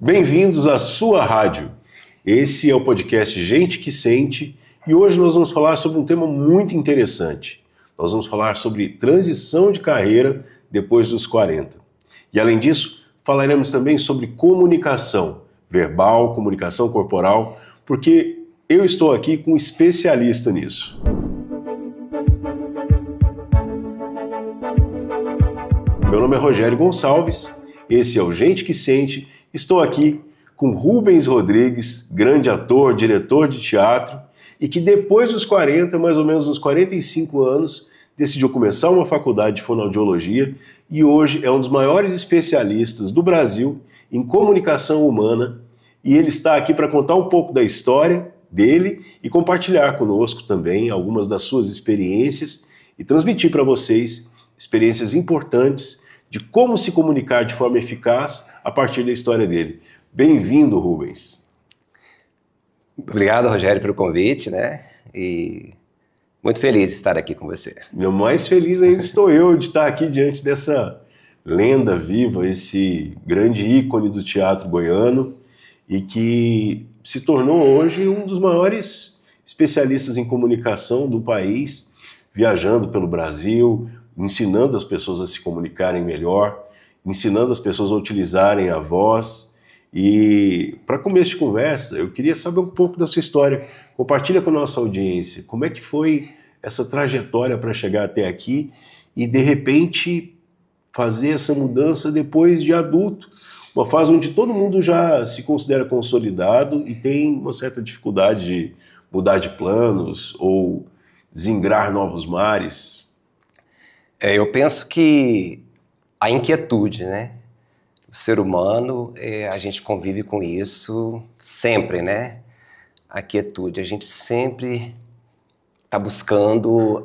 Bem-vindos à sua rádio. Esse é o podcast Gente que Sente e hoje nós vamos falar sobre um tema muito interessante. Nós vamos falar sobre transição de carreira depois dos 40. E além disso, falaremos também sobre comunicação verbal, comunicação corporal, porque eu estou aqui com um especialista nisso. Meu nome é Rogério Gonçalves, esse é o Gente que Sente. Estou aqui com Rubens Rodrigues, grande ator, diretor de teatro, e que depois dos 40, mais ou menos uns 45 anos, decidiu começar uma faculdade de fonoaudiologia e hoje é um dos maiores especialistas do Brasil em comunicação humana, e ele está aqui para contar um pouco da história dele e compartilhar conosco também algumas das suas experiências e transmitir para vocês experiências importantes de como se comunicar de forma eficaz a partir da história dele. Bem-vindo, Rubens. Obrigado, Rogério, pelo convite, né? E muito feliz de estar aqui com você. Meu mais feliz ainda estou eu de estar aqui diante dessa lenda viva, esse grande ícone do teatro goiano e que se tornou hoje um dos maiores especialistas em comunicação do país, viajando pelo Brasil, ensinando as pessoas a se comunicarem melhor, ensinando as pessoas a utilizarem a voz. E para começo de conversa, eu queria saber um pouco da sua história. Compartilha com a nossa audiência como é que foi essa trajetória para chegar até aqui e, de repente, fazer essa mudança depois de adulto. Uma fase onde todo mundo já se considera consolidado e tem uma certa dificuldade de mudar de planos ou zingrar novos mares. Eu penso que a inquietude, né? O ser humano, a gente convive com isso sempre, né? A quietude, a gente sempre está buscando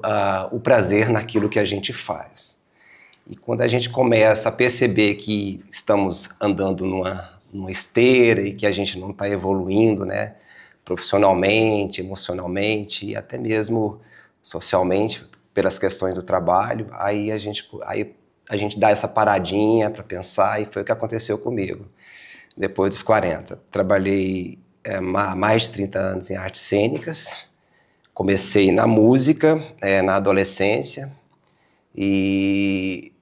o prazer naquilo que a gente faz. E quando a gente começa a perceber que estamos andando numa esteira e que a gente não está evoluindo, né? Profissionalmente, emocionalmente e até mesmo socialmente, pelas questões do trabalho, aí a gente dá essa paradinha para pensar, e foi o que aconteceu comigo. Depois dos 40, trabalhei mais de 30 anos em artes cênicas, comecei na música, na adolescência, e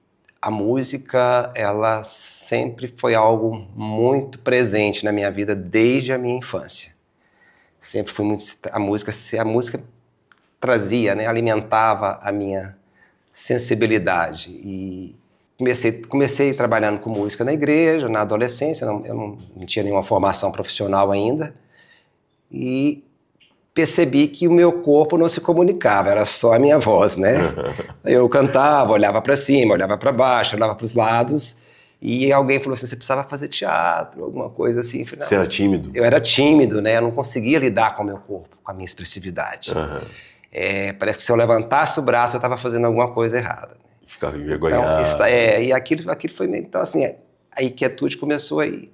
a música, ela sempre foi algo muito presente na minha vida desde a minha infância. Sempre foi muito... A música trazia, né, alimentava a minha sensibilidade. E comecei trabalhando com música na igreja, na adolescência, eu não tinha nenhuma formação profissional ainda, e percebi que o meu corpo não se comunicava, era só a minha voz, né? Eu cantava, olhava para cima, olhava para baixo, olhava para os lados, e alguém falou assim, você precisava fazer teatro, alguma coisa assim. Falei, você era tímido? Eu era tímido, né? Eu não conseguia lidar com o meu corpo, com a minha expressividade. Parece que se eu levantasse o braço, eu estava fazendo alguma coisa errada. Ficava envergonhado. Então, e aquilo foi meio... Então, assim, a inquietude começou aí.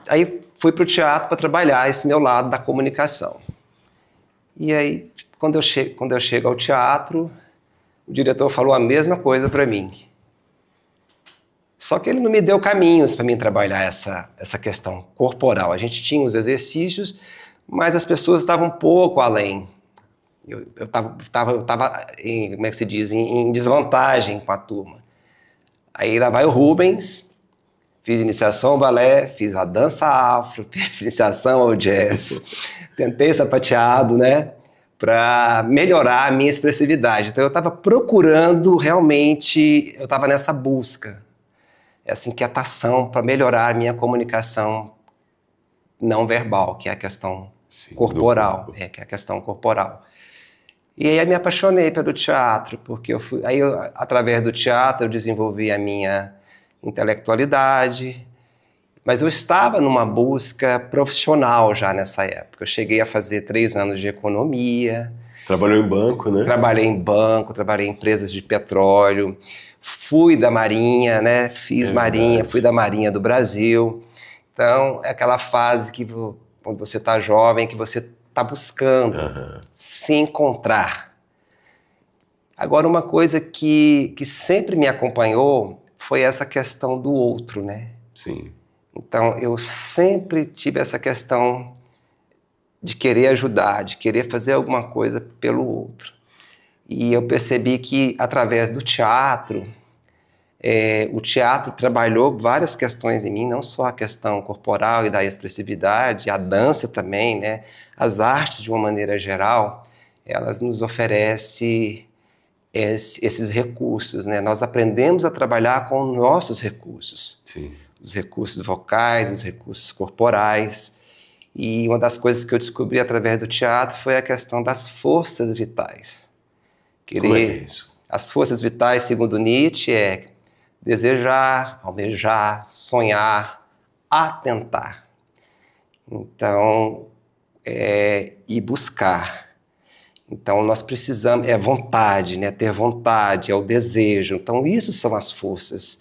Aí fui para o teatro para trabalhar esse meu lado da comunicação. E aí, quando eu chego ao teatro, o diretor falou a mesma coisa para mim. Só que ele não me deu caminhos para mim trabalhar essa questão corporal. A gente tinha os exercícios, mas as pessoas estavam um pouco além. Eu estava como é que se diz, em desvantagem com a turma. Aí lá vai o Rubens, fiz iniciação ao balé, fiz a dança afro, fiz iniciação ao jazz, tentei sapateado, né, para melhorar a minha expressividade. Então eu estava procurando realmente, eu estava nessa busca, essa inquietação para melhorar a minha comunicação não verbal, que é a questão corporal, que é a questão corporal. E aí eu me apaixonei pelo teatro, porque através do teatro eu desenvolvi a minha intelectualidade, mas eu estava numa busca profissional já nessa época. Eu cheguei a fazer 3 anos de economia. Trabalhou em banco, né? Trabalhei em banco, trabalhei em empresas de petróleo, fui da Marinha, né? Fiz Marinha, fui da Marinha do Brasil. Então, é aquela fase que quando você está jovem, que você está buscando se encontrar. Agora, uma coisa que sempre me acompanhou foi essa questão do outro, né? Sim. Então, eu sempre tive essa questão de querer ajudar, de querer fazer alguma coisa pelo outro. E eu percebi que, através do teatro, o teatro trabalhou várias questões em mim, não só a questão corporal e da expressividade, a dança também, né? As artes, de uma maneira geral, elas nos oferecem esses recursos, né? Nós aprendemos a trabalhar com nossos recursos. Sim. Os recursos vocais, os recursos corporais. E uma das coisas que eu descobri através do teatro foi a questão das forças vitais. Como é que é isso? As forças vitais, segundo Nietzsche, é desejar, almejar, sonhar, atentar. Então, e buscar. Então, nós precisamos, vontade, né? Ter vontade, é o desejo. Então, isso são as forças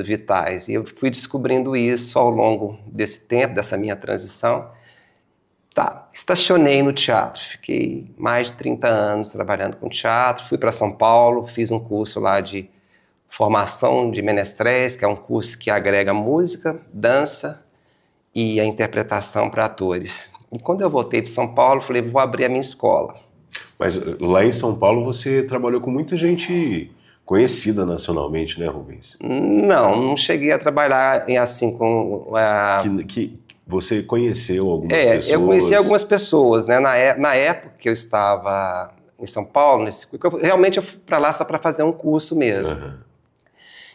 vitais. E eu fui descobrindo isso ao longo desse tempo, dessa minha transição. Estacionei no teatro, fiquei mais de 30 anos trabalhando com teatro, fui para São Paulo, fiz um curso lá de formação de menestréis, que é um curso que agrega música, dança e a interpretação para atores. E quando eu voltei de São Paulo, falei, vou abrir a minha escola. Mas lá em São Paulo você trabalhou com muita gente conhecida nacionalmente, né, Rubens? Não cheguei a trabalhar assim com... Que você conheceu algumas pessoas? Eu conheci algumas pessoas, né? Na época que eu estava em São Paulo, realmente eu fui para lá só para fazer um curso mesmo. Uhum.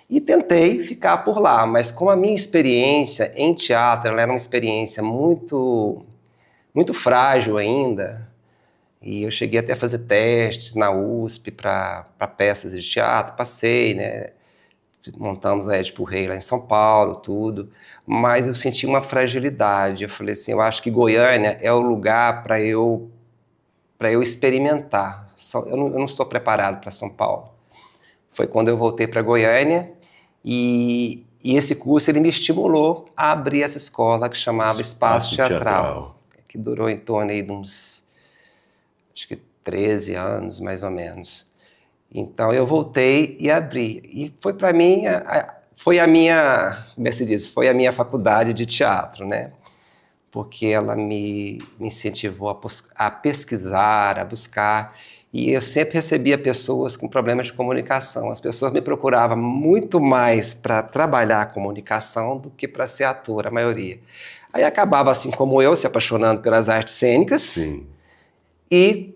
E tentei ficar por lá, mas como a minha experiência em teatro, ela era uma experiência muito, muito frágil ainda, e eu cheguei até a fazer testes na USP para peças de teatro, passei, né? Montamos a Édipo Rei lá em São Paulo, tudo, mas eu senti uma fragilidade. Eu falei assim, eu acho que Goiânia é o lugar para eu experimentar. Eu não estou preparado para São Paulo. Foi quando eu voltei para Goiânia e esse curso ele me estimulou a abrir essa escola que chamava Espaço Teatral, que durou em torno aí de uns, acho que 13 anos, mais ou menos. Então eu voltei e abri. E foi para mim, foi a minha, como é que se diz? Foi a minha faculdade de teatro, né? Porque ela me incentivou a pesquisar, a buscar. E eu sempre recebia pessoas com problemas de comunicação. As pessoas me procuravam muito mais para trabalhar a comunicação do que para ser ator, a maioria. Aí acabava, assim como eu, se apaixonando pelas artes cênicas. Sim. E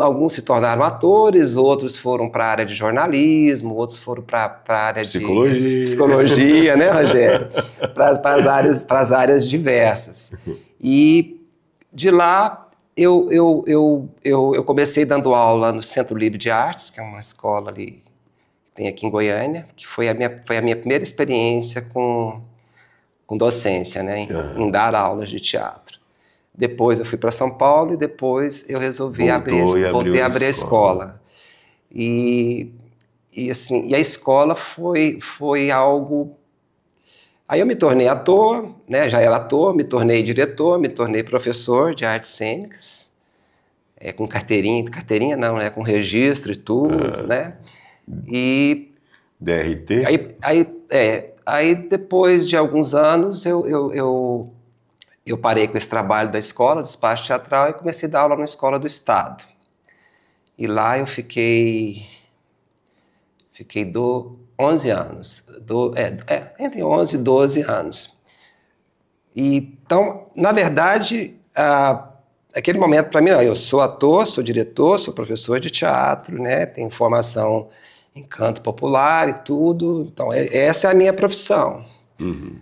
alguns se tornaram atores, outros foram para a área de jornalismo, outros foram para a área de psicologia, né, Rogério? Para as áreas diversas. E de lá eu comecei dando aula no Centro Livre de Artes, que é uma escola ali que tem aqui em Goiânia, que foi a minha primeira experiência com docência, né, em dar aulas de teatro. Depois eu fui para São Paulo e depois eu resolvi voltei a abrir a escola. E a escola foi algo... Aí eu me tornei ator, né? Já era ator, me tornei diretor, me tornei professor de artes cênicas, com carteirinha não, né? Com registro e tudo, né? E... DRT? Aí depois de alguns anos eu parei com esse trabalho da escola, do espaço teatral, e comecei a dar aula na escola do Estado. E lá eu fiquei 11 anos, entre 11 e 12 anos. Então, na verdade, aquele momento para mim, eu sou ator, sou diretor, sou professor de teatro, né? Tenho formação em canto popular e tudo, então essa é a minha profissão. Uhum.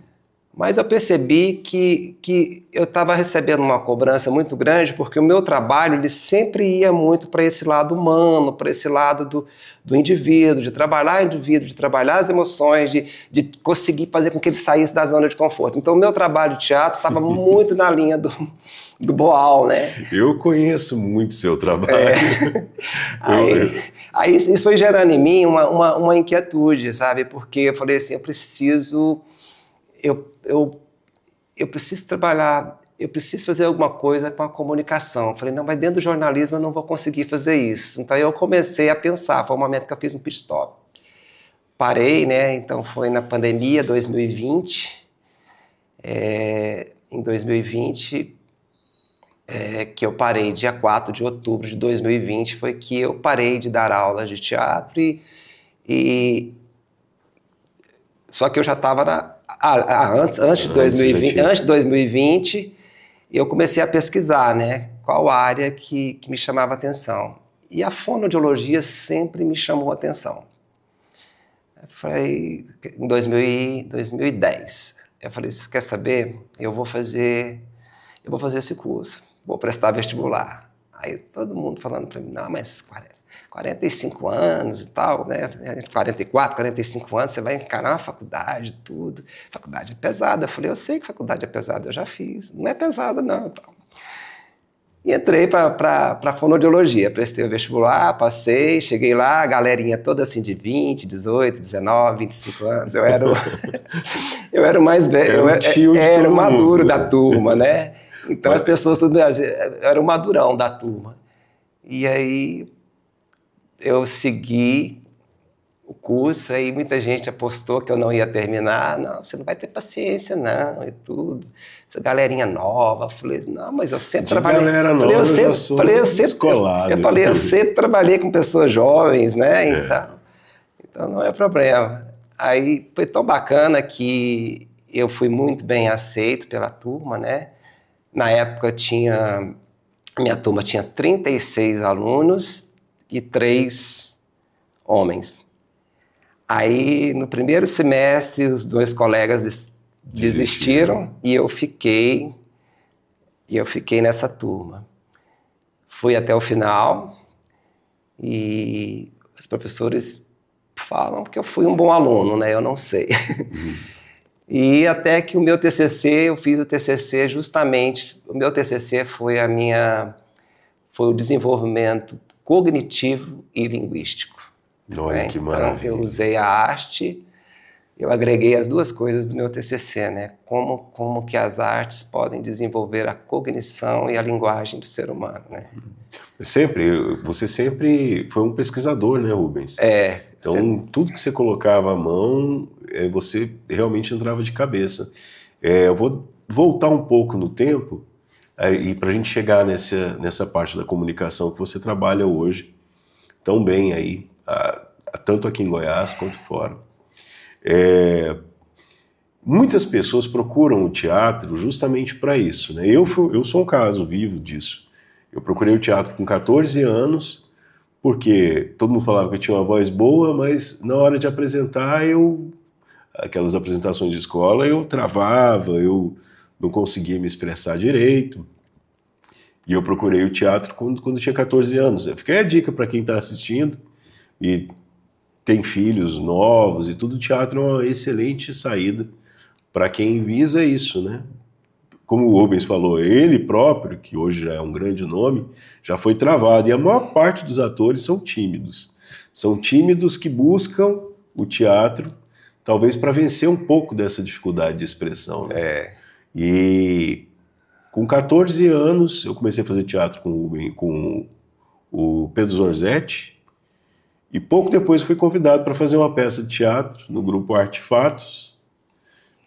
Mas eu percebi que eu estava recebendo uma cobrança muito grande, porque o meu trabalho ele sempre ia muito para esse lado humano, para esse lado do indivíduo, de trabalhar o indivíduo, de trabalhar as emoções, de conseguir fazer com que ele saísse da zona de conforto. Então, o meu trabalho de teatro estava muito na linha do Boal, né? Eu conheço muito seu trabalho. Aí isso foi gerando em mim uma inquietude, sabe? Porque eu falei assim, eu preciso trabalhar, eu preciso fazer alguma coisa com a comunicação. Eu falei, não, mas dentro do jornalismo eu não vou conseguir fazer isso. Então eu comecei a pensar, foi o momento que eu fiz um pit stop. Parei, né? Então foi na pandemia, 2020, Em 2020, que eu parei, dia 4 de outubro de 2020, foi que eu parei de dar aulas de teatro só que eu já estava antes de 2020, eu comecei a pesquisar, né, qual área que me chamava atenção. E a fonoaudiologia sempre me chamou a atenção. Eu falei, em 2010, eu falei, você quer saber? Eu vou fazer esse curso, vou prestar vestibular. Aí todo mundo falando para mim, não, mas 45 anos e tal, né? 44, 45 anos, você vai encarar uma faculdade, tudo. Faculdade é pesada. Eu falei, eu sei que faculdade é pesada, eu já fiz. Não é pesada, não. Tal. E entrei para fonoaudiologia. Prestei o vestibular, passei, cheguei lá, a galerinha toda assim de 20, 18, 19, 25 anos. Eu era o mais velho, eu era o maduro da turma, né? Então as pessoas tudo era o madurão da turma. E aí eu segui o curso, aí muita gente apostou que eu não ia terminar. Não, você não vai ter paciência, não, e tudo. Essa galerinha nova. Eu falei, não, mas eu sempre trabalhei. Galera nova, eu sempre trabalhei com pessoas jovens, né? Então não é problema. Aí foi tão bacana que eu fui muito bem aceito pela turma, né? Na época minha turma tinha 36 alunos e 3 homens. Aí, no primeiro semestre, os 2 colegas desistiram e eu fiquei nessa turma. Fui até o final e os professores falam que eu fui um bom aluno, né? Eu não sei. E até que eu fiz o TCC justamente, o meu TCC foi o desenvolvimento cognitivo e linguístico. Olha, que maravilha. Então, eu usei a arte, eu agreguei as 2 coisas do meu TCC, né? Como que as artes podem desenvolver a cognição e a linguagem do ser humano, né? Você sempre foi um pesquisador, né, Rubens? Então, tudo que você colocava à mão, você realmente entrava de cabeça. Eu vou voltar um pouco no tempo, e para a gente chegar nessa parte da comunicação que você trabalha hoje, tão bem aí, tanto aqui em Goiás quanto fora. Muitas pessoas procuram o teatro justamente para isso, né? Eu sou um caso vivo disso. Eu procurei o teatro com 14 anos, porque todo mundo falava que eu tinha uma voz boa, mas na hora de apresentar, aquelas apresentações de escola, eu travava, eu não conseguia me expressar direito. E eu procurei o teatro quando tinha 14 anos. Fica aí a dica para quem está assistindo e tem filhos novos e tudo, o teatro é uma excelente saída para quem visa isso, né? Como o Rubens falou, ele próprio, que hoje já é um grande nome, já foi travado. E a maior parte dos atores são tímidos. São tímidos que buscam o teatro, talvez para vencer um pouco dessa dificuldade de expressão, né? E com 14 anos, eu comecei a fazer teatro com o Pedro Zorzetti, e pouco depois fui convidado para fazer uma peça de teatro no grupo Artefatos.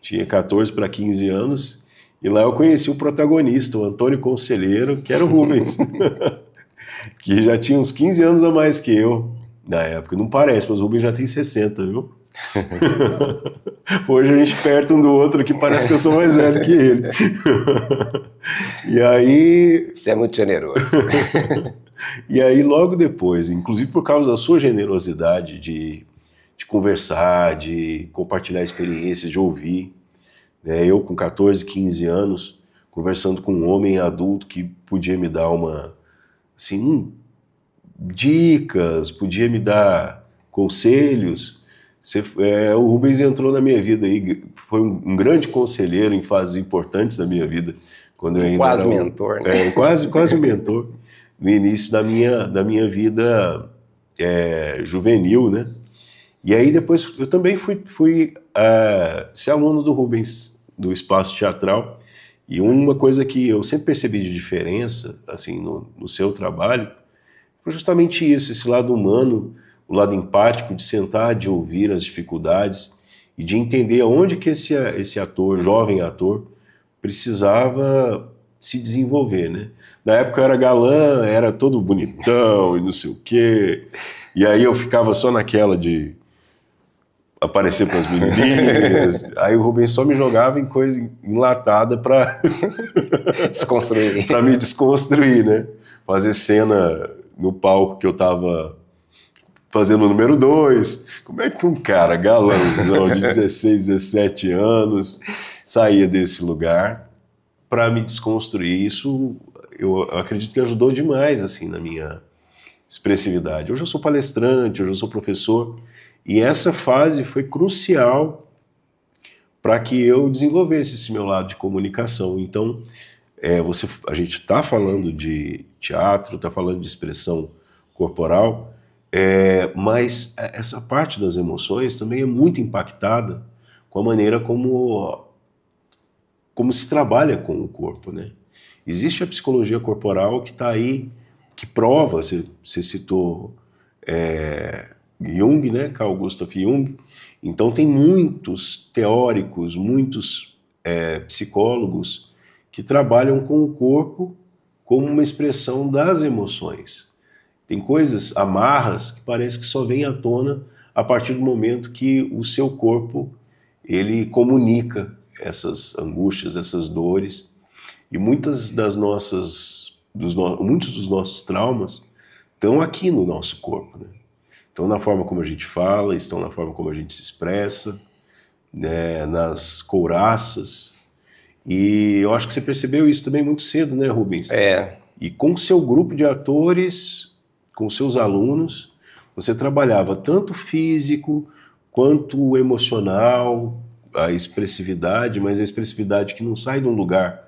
Tinha 14 para 15 anos, e lá eu conheci o protagonista, o Antônio Conselheiro, que era o Rubens, que já tinha uns 15 anos a mais que eu na época. Não parece, mas o Rubens já tem 60, viu? Hoje a gente perto um do outro aqui, parece que eu sou mais velho que ele. E aí... Você é muito generoso. E aí logo depois, inclusive por causa da sua generosidade de conversar, de compartilhar experiências, de ouvir, né? Eu com 14, 15 anos, conversando com um homem adulto que podia me dar dicas, podia me dar conselhos. O Rubens entrou na minha vida aí, foi um grande conselheiro em fases importantes da minha vida. Quando eu ainda quase mentor, né? Quase um mentor. No início da minha vida juvenil, né? E aí depois eu também fui ser aluno do Rubens, do Espaço Teatral. E uma coisa que eu sempre percebi de diferença, assim, no seu trabalho, foi justamente isso, esse lado humano, o lado empático de sentar, de ouvir as dificuldades e de entender aonde que esse ator, jovem ator, precisava se desenvolver, né? Na época eu era galã, era todo bonitão e não sei o quê, e aí eu ficava só naquela de aparecer para as menininhas, aí o Rubens só me jogava em coisa enlatada para Desconstruir. para me desconstruir, né? Fazer cena no palco que eu tava fazendo o número 2. Como é que um cara galãozão de 16, 17 anos saía desse lugar para me desconstruir? Isso eu acredito que ajudou demais assim na minha expressividade. Hoje eu sou palestrante, hoje eu sou professor, e essa fase foi crucial para que eu desenvolvesse esse meu lado de comunicação. Então, a gente está falando de teatro, está falando de expressão corporal, mas essa parte das emoções também é muito impactada com a maneira como se trabalha com o corpo, né? Existe a psicologia corporal que está aí, que prova, você citou Jung, né? Carl Gustav Jung. Então tem muitos teóricos, muitos psicólogos que trabalham com o corpo como uma expressão das emoções. Tem coisas, amarras, que parece que só vêm à tona a partir do momento que o seu corpo ele comunica essas angústias, essas dores. E muitos dos nossos traumas estão aqui no nosso corpo, né? Estão na forma como a gente fala, estão na forma como a gente se expressa, né, nas couraças. E eu acho que você percebeu isso também muito cedo, né, Rubens? E com o seu grupo de atores, com seus alunos, você trabalhava tanto o físico quanto o emocional, a expressividade, mas a expressividade que não sai de um lugar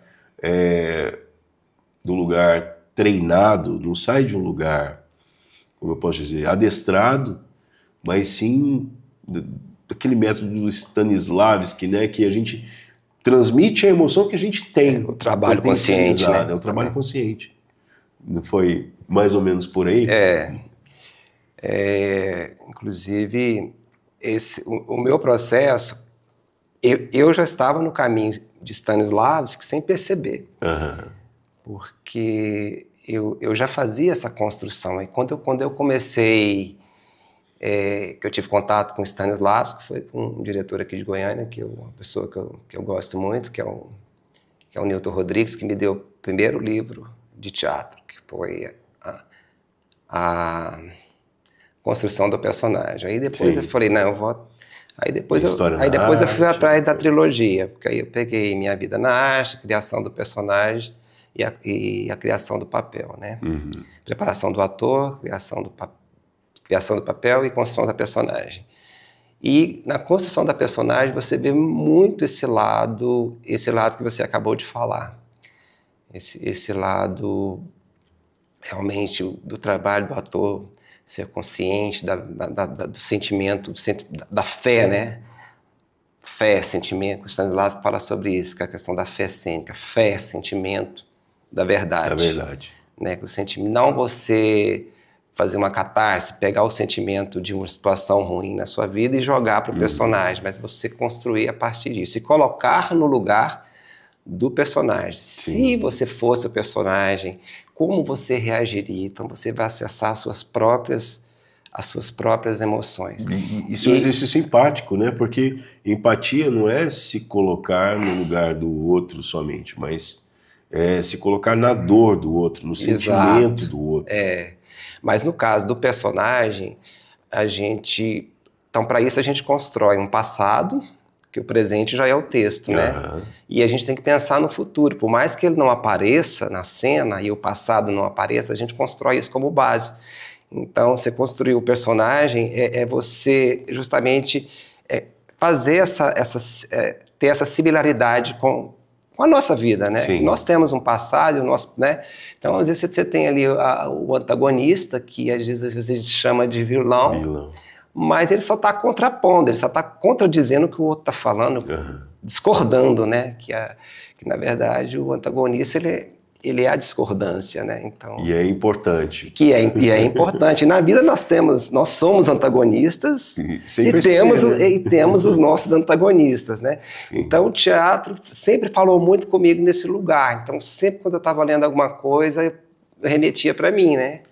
treinado, não sai de um lugar, como eu posso dizer, adestrado, mas sim daquele método do Stanislavski, né, que a gente transmite a emoção que a gente tem. O trabalho consciente, né? É o trabalho consciente. Não foi mais ou menos por aí? Inclusive, o meu processo, eu já estava no caminho de Stanislavski sem perceber. Uhum. Porque eu já fazia essa construção. E quando eu comecei, que eu tive contato com Stanislavski, que foi com um diretor aqui de Goiânia, uma pessoa que eu gosto muito, que é o Nilton Rodrigues, que me deu o primeiro livro de teatro, que foi a construção do personagem. Aí depois eu falei, não, eu vou... Aí depois eu fui atrás da trilogia, porque aí eu peguei Minha Vida na Arte, criação do personagem e a criação do papel, né? Uhum. Preparação do ator, criação do papel e construção da personagem. E na construção da personagem você vê muito esse lado que você acabou de falar. Esse lado realmente do trabalho do ator, ser consciente do sentimento, da fé, né? Fé, sentimento. O Stanislavski fala sobre isso, que é a questão da fé cênica. Fé, sentimento da verdade. Da verdade. Né? Que o sentimento, não você fazer uma catarse, pegar o sentimento de uma situação ruim na sua vida e jogar para o personagem, mas você construir a partir disso. E colocar no lugar do personagem. Sim. Se você fosse o personagem, como você reagiria? Então você vai acessar as suas próprias emoções. Isso é um exercício empático, né? Porque empatia não é se colocar no lugar do outro somente, mas é se colocar na dor do outro, no sentimento do outro. Mas no caso do personagem, então para isso a gente constrói um passado, que o presente já é o texto, né? E a gente tem que pensar no futuro. Por mais que ele não apareça na cena e o passado não apareça, a gente constrói isso como base. Então, você construir o personagem você justamente fazer ter essa similaridade com a nossa vida, né? Sim. Nós temos um passado, né? Então, às vezes você tem ali o antagonista, que às vezes a gente chama de vilão. Mas ele só está contrapondo, ele só está contradizendo o que o outro está falando, discordando, né? Que na verdade o antagonista ele é a discordância, né? Então, E é importante. e é importante. Na vida nós somos antagonistas e temos os nossos antagonistas, né? Sim. Então o teatro sempre falou muito comigo nesse lugar. Então sempre quando eu estava lendo alguma coisa, eu remetia para mim, né?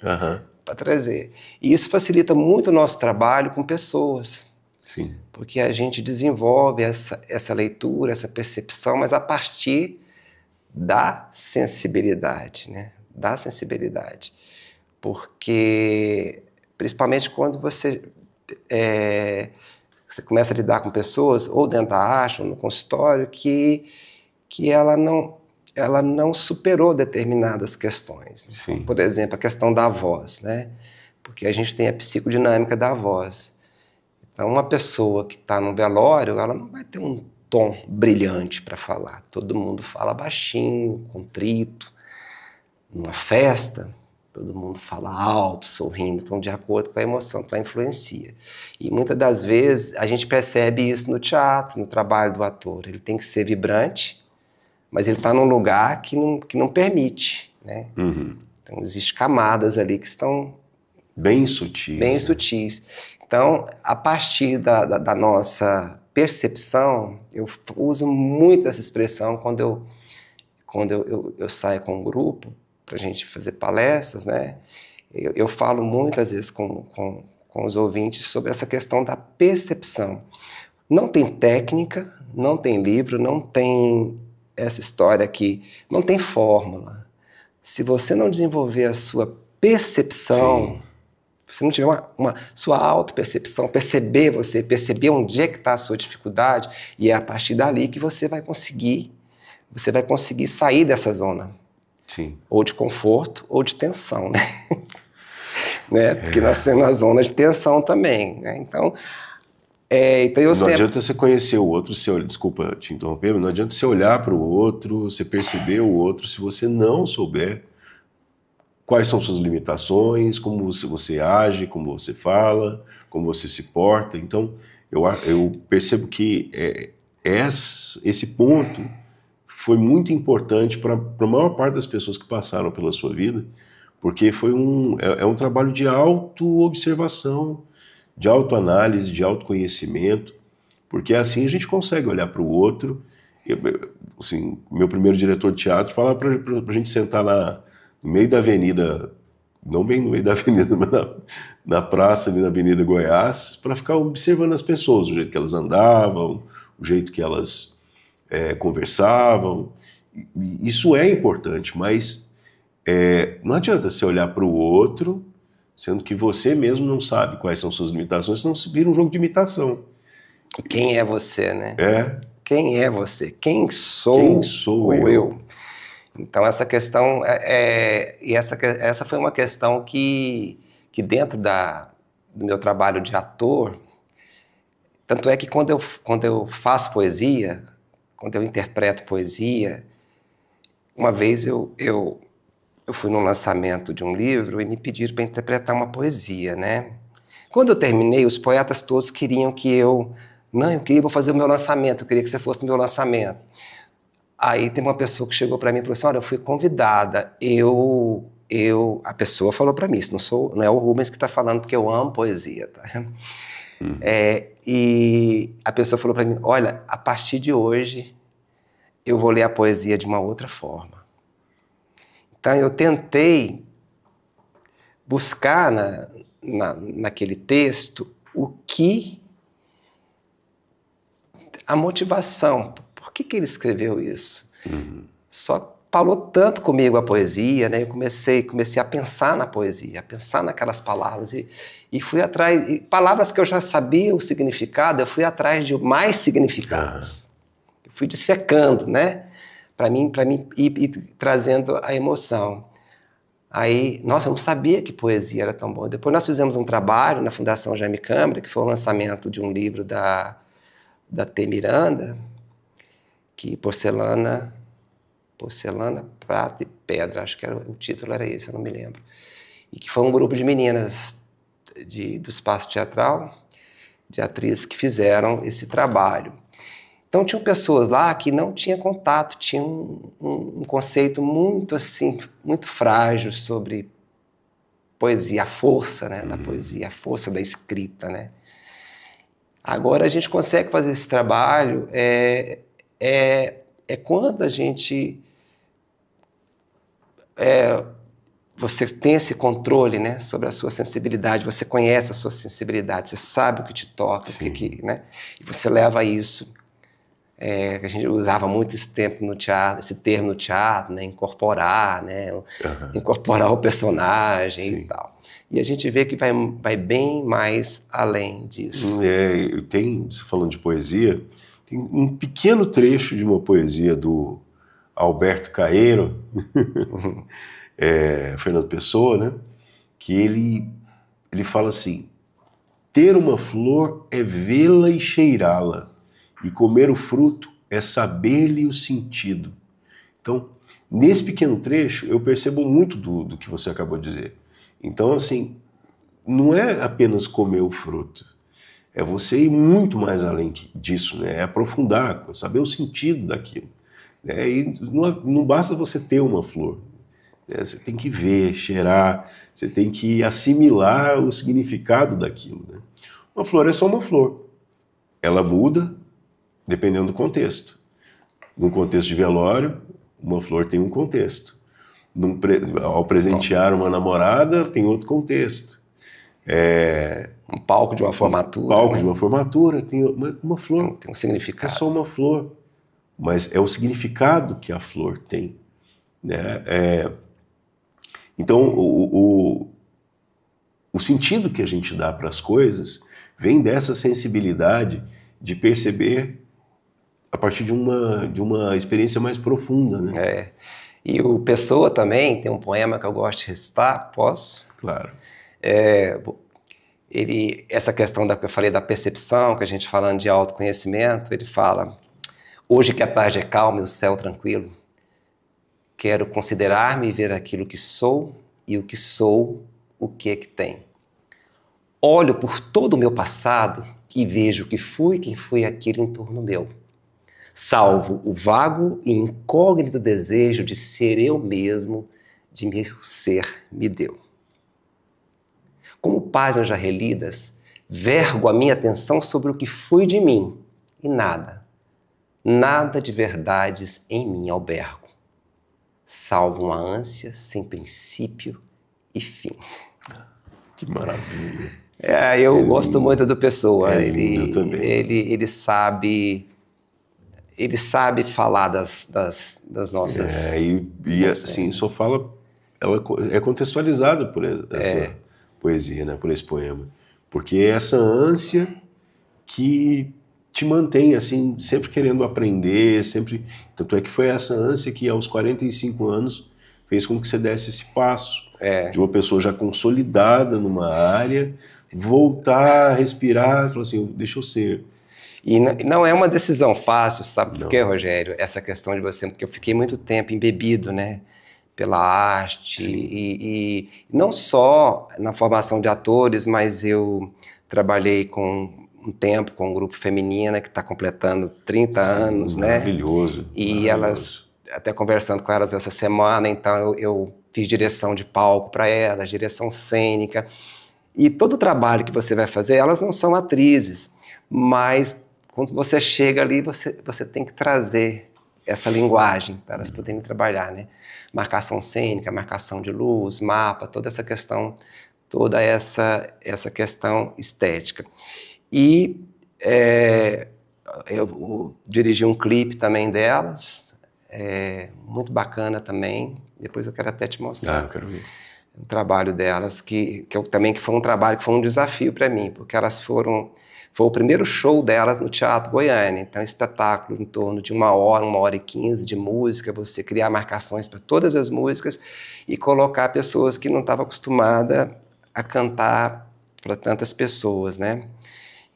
Para trazer. E isso facilita muito o nosso trabalho com pessoas. Sim. Porque a gente desenvolve essa leitura, essa percepção, mas a partir da sensibilidade, né? Da sensibilidade. Porque, principalmente quando você começa a lidar com pessoas, ou dentro da arte, ou no consultório, que ela não superou determinadas questões. Sim. Por exemplo, a questão da voz, né? Porque a gente tem a psicodinâmica da voz. Então, uma pessoa que está no velório, ela não vai ter um tom brilhante para falar. Todo mundo fala baixinho, contrito. Numa festa, todo mundo fala alto, sorrindo, então de acordo com a emoção que ela influencia. E muitas das vezes a gente percebe isso no teatro, no trabalho do ator. Ele tem que ser vibrante, mas ele está num lugar que não permite, né? Então existem camadas ali que estão bem sutis. Bem sutis. Então, a partir da nossa percepção, eu uso muito essa expressão quando eu saio com um grupo para a gente fazer palestras, né? Eu falo muitas vezes com os ouvintes sobre essa questão da percepção. Não tem técnica, não tem livro, não tem essa história aqui, não tem fórmula. Se você não desenvolver a sua percepção, se não tiver uma sua autopercepção, perceber onde é que está a sua dificuldade, e é a partir dali que você vai conseguir sair dessa zona. Sim. Ou de conforto ou de tensão, né? Né? Porque nós temos a zona de tensão também, né? Então não adianta você conhecer o outro, desculpa te interromper, mas não adianta você olhar para o outro, você perceber o outro, se você não souber quais são suas limitações, como você age, como você fala, como você se porta. Então, eu percebo que esse ponto foi muito importante para a maior parte das pessoas que passaram pela sua vida, porque foi um trabalho de auto-observação, de autoanálise, de autoconhecimento, porque assim a gente consegue olhar para o outro. Assim, meu primeiro diretor de teatro falava para a gente sentar no meio da avenida, não bem no meio da avenida, mas na praça, ali na Avenida Goiás, para ficar observando as pessoas, o jeito que elas andavam, o jeito que elas conversavam. Isso é importante, mas não adianta você olhar para o outro, sendo que você mesmo não sabe quais são suas limitações, senão se vira um jogo de imitação. E quem é você, né? Quem é você? Quem sou eu? Então essa questão essa foi uma questão que dentro do meu trabalho de ator, tanto é que quando eu faço poesia, quando eu interpreto poesia, uma vez eu fui num lançamento de um livro e me pediram para interpretar uma poesia, né? Quando eu terminei, os poetas todos queriam que eu vou fazer o meu lançamento, eu queria que você fosse no meu lançamento. Aí tem uma pessoa que chegou para mim e falou assim, olha, eu fui convidada, a pessoa falou para mim, não é o Rubens que está falando, porque eu amo poesia, tá? E a pessoa falou para mim, olha, a partir de hoje eu vou ler a poesia de uma outra forma. Então eu tentei buscar naquele texto a motivação. Por que ele escreveu isso? Só falou tanto comigo a poesia, né? Eu comecei a pensar na poesia, a pensar naquelas palavras e fui atrás, e palavras que eu já sabia o significado, eu fui atrás de mais significados. Eu fui dissecando, né? Para mim ir trazendo a emoção. Aí, nossa, eu não sabia que poesia era tão boa. Depois nós fizemos um trabalho na Fundação Jaime Câmara, que foi o lançamento de um livro da T. Miranda, que Porcelana, Prata e Pedra, acho que o título era esse, eu não me lembro. E que foi um grupo de meninas do Espaço Teatral, de atrizes que fizeram esse trabalho. Então tinham pessoas lá que não tinham contato, tinham um conceito muito assim, muito frágil sobre poesia, a força, né, da poesia, a força da escrita, né? Agora a gente consegue fazer esse trabalho quando a gente você tem esse controle, né, sobre a sua sensibilidade, você conhece a sua sensibilidade, você sabe o que te toca, né, e você leva isso, que a gente usava muito esse termo no teatro, né, incorporar, né, incorporar o personagem e tal. E a gente vê que vai bem mais além disso. Você falando de poesia, tem um pequeno trecho de uma poesia do Alberto Caeiro, Fernando Pessoa, né? Que ele fala assim: ter uma flor é vê-la e cheirá-la, e comer o fruto é saber-lhe o sentido. Então, nesse pequeno trecho, eu percebo muito do que você acabou de dizer. Então, assim, não é apenas comer o fruto, é você ir muito mais além disso, né? É aprofundar, saber o sentido daquilo. Né? E não basta você ter uma flor, né? Você tem que ver, cheirar, você tem que assimilar o significado daquilo. Né? Uma flor é só uma flor. Ela muda dependendo do contexto. Num contexto de velório, uma flor tem um contexto. Ao presentear uma namorada, tem outro contexto. Um palco de uma formatura. Um palco, né? De uma formatura, tem uma flor. Tem um significado. É só uma flor. Mas é o significado que a flor tem. Né? Então, o sentido que a gente dá para as coisas vem dessa sensibilidade de perceber a partir de uma experiência mais profunda. Né? E o Pessoa também tem um poema que eu gosto de recitar, posso? Claro. Essa questão que eu falei da percepção, que a gente falando de autoconhecimento, ele fala: hoje que a tarde é calma e o céu tranquilo, quero considerar-me e ver aquilo que sou, e o que sou, o que é que tem. Olho por todo o meu passado e vejo que fui quem foi aquilo em torno meu. Salvo o vago e incógnito desejo de ser eu mesmo, de meu ser me deu. Como páginas já relidas, vergo a minha atenção sobre o que foi de mim, e nada de verdades em mim albergo, salvo uma ânsia sem princípio e fim. Que maravilha. Eu gosto muito do Pessoa. Ele sabe falar das nossas... E assim, só fala... Ela é contextualizada por essa poesia, né? Por esse poema. Porque é essa ânsia que te mantém, assim, sempre querendo aprender, sempre... Tanto é que foi essa ânsia que, aos 45 anos, fez com que você desse esse passo. De uma pessoa já consolidada numa área, voltar a respirar e falar assim, deixa eu ser... E não é uma decisão fácil, sabe por quê, Rogério? Essa questão de você, porque eu fiquei muito tempo embebido, né, pela arte, e não só na formação de atores, mas eu trabalhei um tempo com um grupo feminino que está completando 30 anos, né? Maravilhoso. E elas, até conversando com elas essa semana, então eu fiz direção de palco para elas, direção cênica, e todo o trabalho que você vai fazer, elas não são atrizes, mas quando você chega ali, você tem que trazer essa linguagem para elas poderem trabalhar, né? Marcação cênica, marcação de luz, mapa, toda essa questão, toda essa questão estética. E eu dirigi um clipe também delas, muito bacana também, depois eu quero até te mostrar. Eu quero ver. O trabalho delas, que foi um trabalho que foi um desafio para mim, porque elas foi o primeiro show delas no Teatro Goiânia. Então, espetáculo em torno de 1 hora e 15 de música, você criar marcações para todas as músicas e colocar pessoas que não estavam acostumadas a cantar para tantas pessoas, né?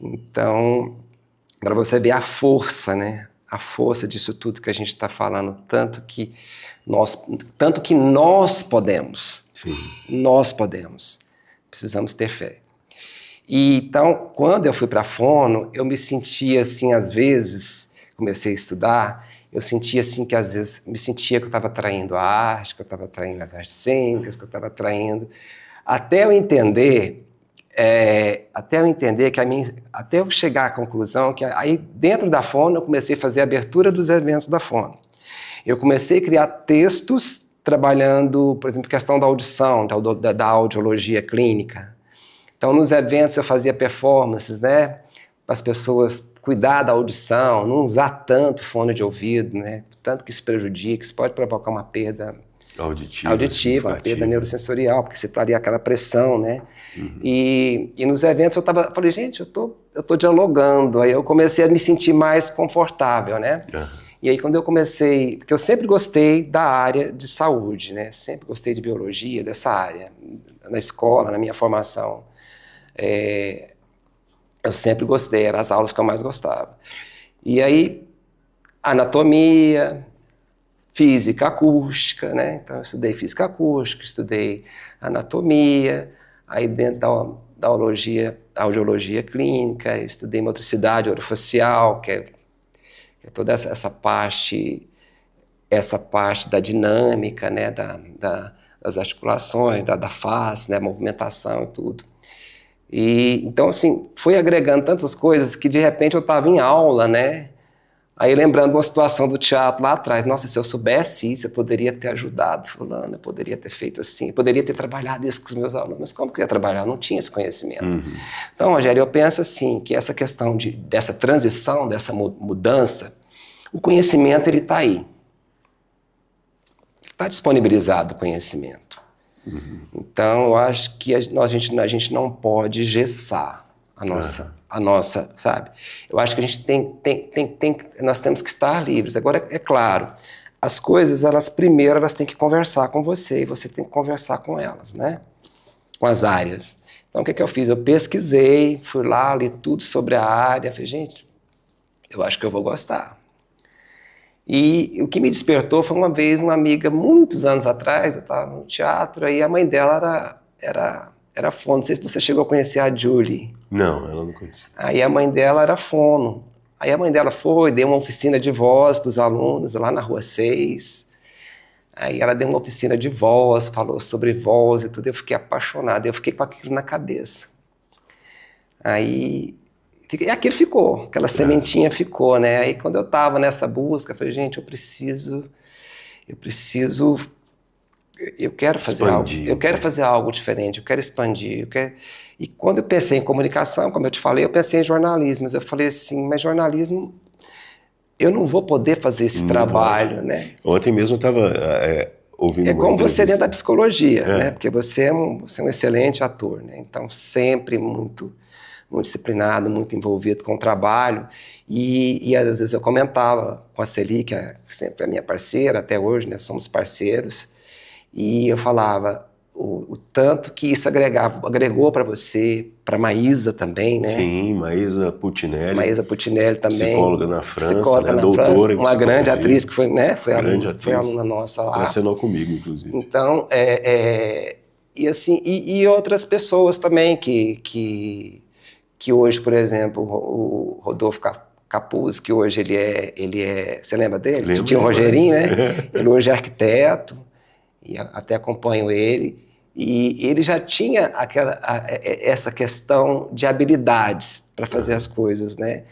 Então, para você ver a força, né? A força disso tudo que a gente está falando, tanto que nós podemos. Sim. Nós podemos. Precisamos ter fé. E então, quando eu fui para a Fono, eu me sentia assim, às vezes, comecei a estudar, eu sentia assim que às vezes me sentia que eu estava traindo a arte, que eu estava traindo as artes cênicas, que eu estava traindo, até eu entender que até eu chegar à conclusão que aí dentro da Fono eu comecei a fazer a abertura dos eventos da Fono. Eu comecei a criar textos trabalhando, por exemplo, questão da audição, da audiologia clínica. Então, nos eventos eu fazia performances, né, para as pessoas cuidar da audição, não usar tanto fone de ouvido, né, tanto que isso prejudica, isso pode provocar uma perda auditiva, uma perda neurosensorial, porque você estaria aquela pressão, né? Uhum. E nos eventos eu falei, gente, eu tô dialogando, aí eu comecei a me sentir mais confortável, né? Uhum. E aí quando eu comecei, porque eu sempre gostei da área de saúde, né? Sempre gostei de biologia, dessa área, na escola, na minha formação. Eu sempre gostei, eram as aulas que eu mais gostava. E aí, anatomia, física acústica, né? Então eu estudei física acústica, estudei anatomia, aí dentro da audiologia clínica, estudei motricidade orofacial, que é toda essa parte da dinâmica, né? Das articulações, da face, né? Movimentação e tudo. E então assim, foi agregando tantas coisas que de repente eu estava em aula, né? Aí lembrando uma situação do teatro lá atrás, nossa, se eu soubesse isso, eu poderia ter ajudado fulano, eu poderia ter feito assim, eu poderia ter trabalhado isso com os meus alunos, mas como que eu ia trabalhar? Eu não tinha esse conhecimento. Uhum. Então, Rogério, eu penso assim, que essa questão dessa transição, dessa mudança, o conhecimento, ele está aí. Está disponibilizado o conhecimento. Uhum. Então, eu acho que a gente não pode engessar a nossa, sabe? Eu acho que a gente nós temos que estar livres. Agora, é claro, as coisas, primeiro elas têm que conversar com você, e você tem que conversar com elas, né? Com as áreas. Então, o que eu fiz? Eu pesquisei, fui lá, li tudo sobre a área, falei, gente, eu acho que eu vou gostar. E o que me despertou foi uma vez uma amiga, muitos anos atrás, eu estava no teatro, e a mãe dela era fono. Não sei se você chegou a conhecer a Julie. Não, ela não conhecia. Aí a mãe dela era fono. Aí a mãe dela deu uma oficina de voz para os alunos lá na Rua 6. Aí ela deu uma oficina de voz, falou sobre voz e tudo. Eu fiquei apaixonado, eu fiquei com aquilo na cabeça. Aí aquilo ficou, aquela sementinha ficou, né? Aí quando eu estava nessa busca, eu falei, gente, eu quero fazer expandir, eu quero fazer algo diferente, eu quero expandir, E quando eu pensei em comunicação, como eu te falei, eu pensei em jornalismo, mas eu falei assim, mas jornalismo, eu não vou poder fazer esse trabalho, né? Ontem mesmo eu estava ouvindo como você dentro da psicologia, né? Porque você é um excelente ator, né? Então sempre muito disciplinado, muito envolvido com o trabalho, e às vezes eu comentava com a Celi, que é sempre a minha parceira, até hoje, né? Somos parceiros, e eu falava o tanto que isso agregou para você, para Maísa também, né? Sim, Maísa Putinelli. Maísa Putinelli também. Psicóloga na França, né? Doutora. Uma grande atriz que foi, né? Foi aluna nossa lá. Tracenou comigo, inclusive. Então, e assim, e outras pessoas também que hoje, por exemplo, o Rodolfo Capuz, que hoje ele é, você lembra dele? Tinha o Rogerinho, né? Ele hoje é arquiteto, e até acompanho ele, e ele já tinha essa questão de habilidades para fazer as coisas, né?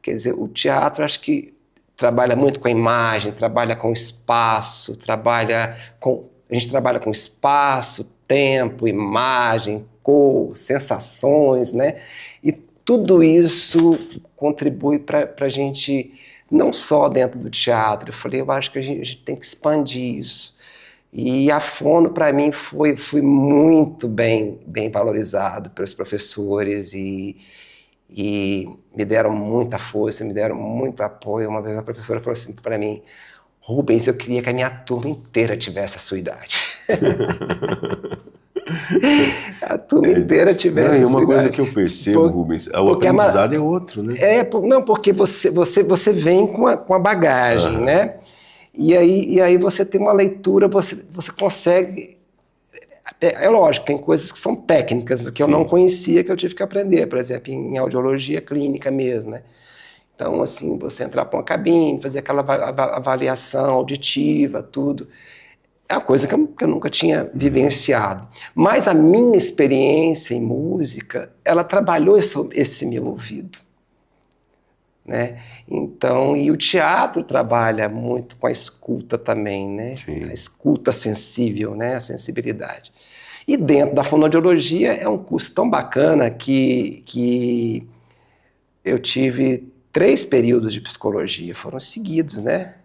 Quer dizer, o teatro, acho que trabalha muito com a imagem, trabalha com espaço, a gente trabalha com espaço, tempo, imagem, cor, sensações, né? E tudo isso contribui para a gente, não só dentro do teatro. Eu falei, eu acho que a gente tem que expandir isso. E a Fono, para mim, foi muito bem valorizado pelos professores e me deram muita força, me deram muito apoio. Uma vez a professora falou assim para mim, Rubens, eu queria que a minha turma inteira tivesse a sua idade. A turma inteira tivesse. E uma coisa que eu percebo, Rubens, o aprendizado é outro, né? Não, porque você vem com a bagagem, né? E aí você tem uma leitura, você consegue. É lógico, tem coisas que são técnicas que eu não conhecia, que eu tive que aprender, por exemplo, em audiologia clínica mesmo, né? Então, assim, você entrar para uma cabine, fazer aquela avaliação auditiva, tudo. É uma coisa que eu nunca tinha vivenciado. Mas a minha experiência em música, ela trabalhou esse meu ouvido. Né? Então, e o teatro trabalha muito com a escuta também, né? Sim. A escuta sensível, né? A sensibilidade. E dentro da fonoaudiologia é um curso tão bacana que eu tive 3 períodos de psicologia, foram seguidos, né?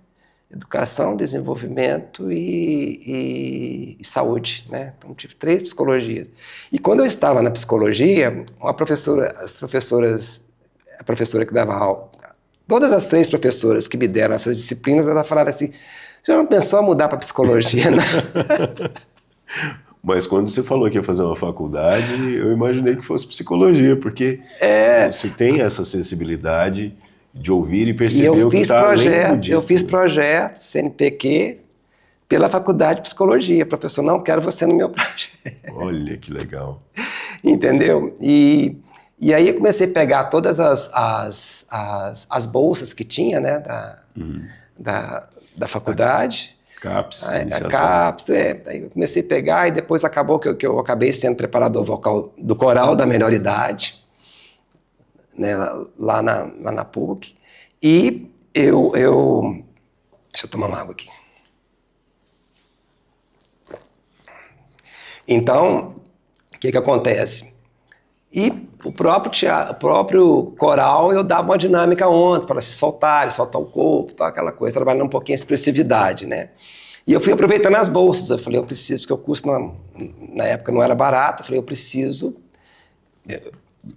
Educação, desenvolvimento e saúde, né? Então tive 3 psicologias. E quando eu estava na psicologia, a professora que dava aula, todas as 3 professoras que me deram essas disciplinas, elas falaram assim: você não pensou em mudar para psicologia, não? Mas quando você falou que ia fazer uma faculdade, eu imaginei que fosse psicologia, porque você tem essa sensibilidade de ouvir e perceber o que está além do dito. Eu fiz projeto, CNPq, pela faculdade de psicologia. Professor, não quero você no meu projeto. Olha que legal. Entendeu? E aí eu comecei a pegar todas as bolsas que tinha, né, da faculdade. CAPS, a CAPS, aí eu comecei a pegar e depois acabou que eu acabei sendo preparador vocal do coral da melhor idade, né, lá na PUC. E deixa eu tomar uma água aqui. Então, o que acontece? E o próprio coral, eu dava uma dinâmica ontem para se soltar o corpo, tal, aquela coisa, trabalhando um pouquinho a expressividade, né? E eu fui aproveitando as bolsas, eu falei, eu preciso, porque o curso na época não era barato, eu falei, eu preciso...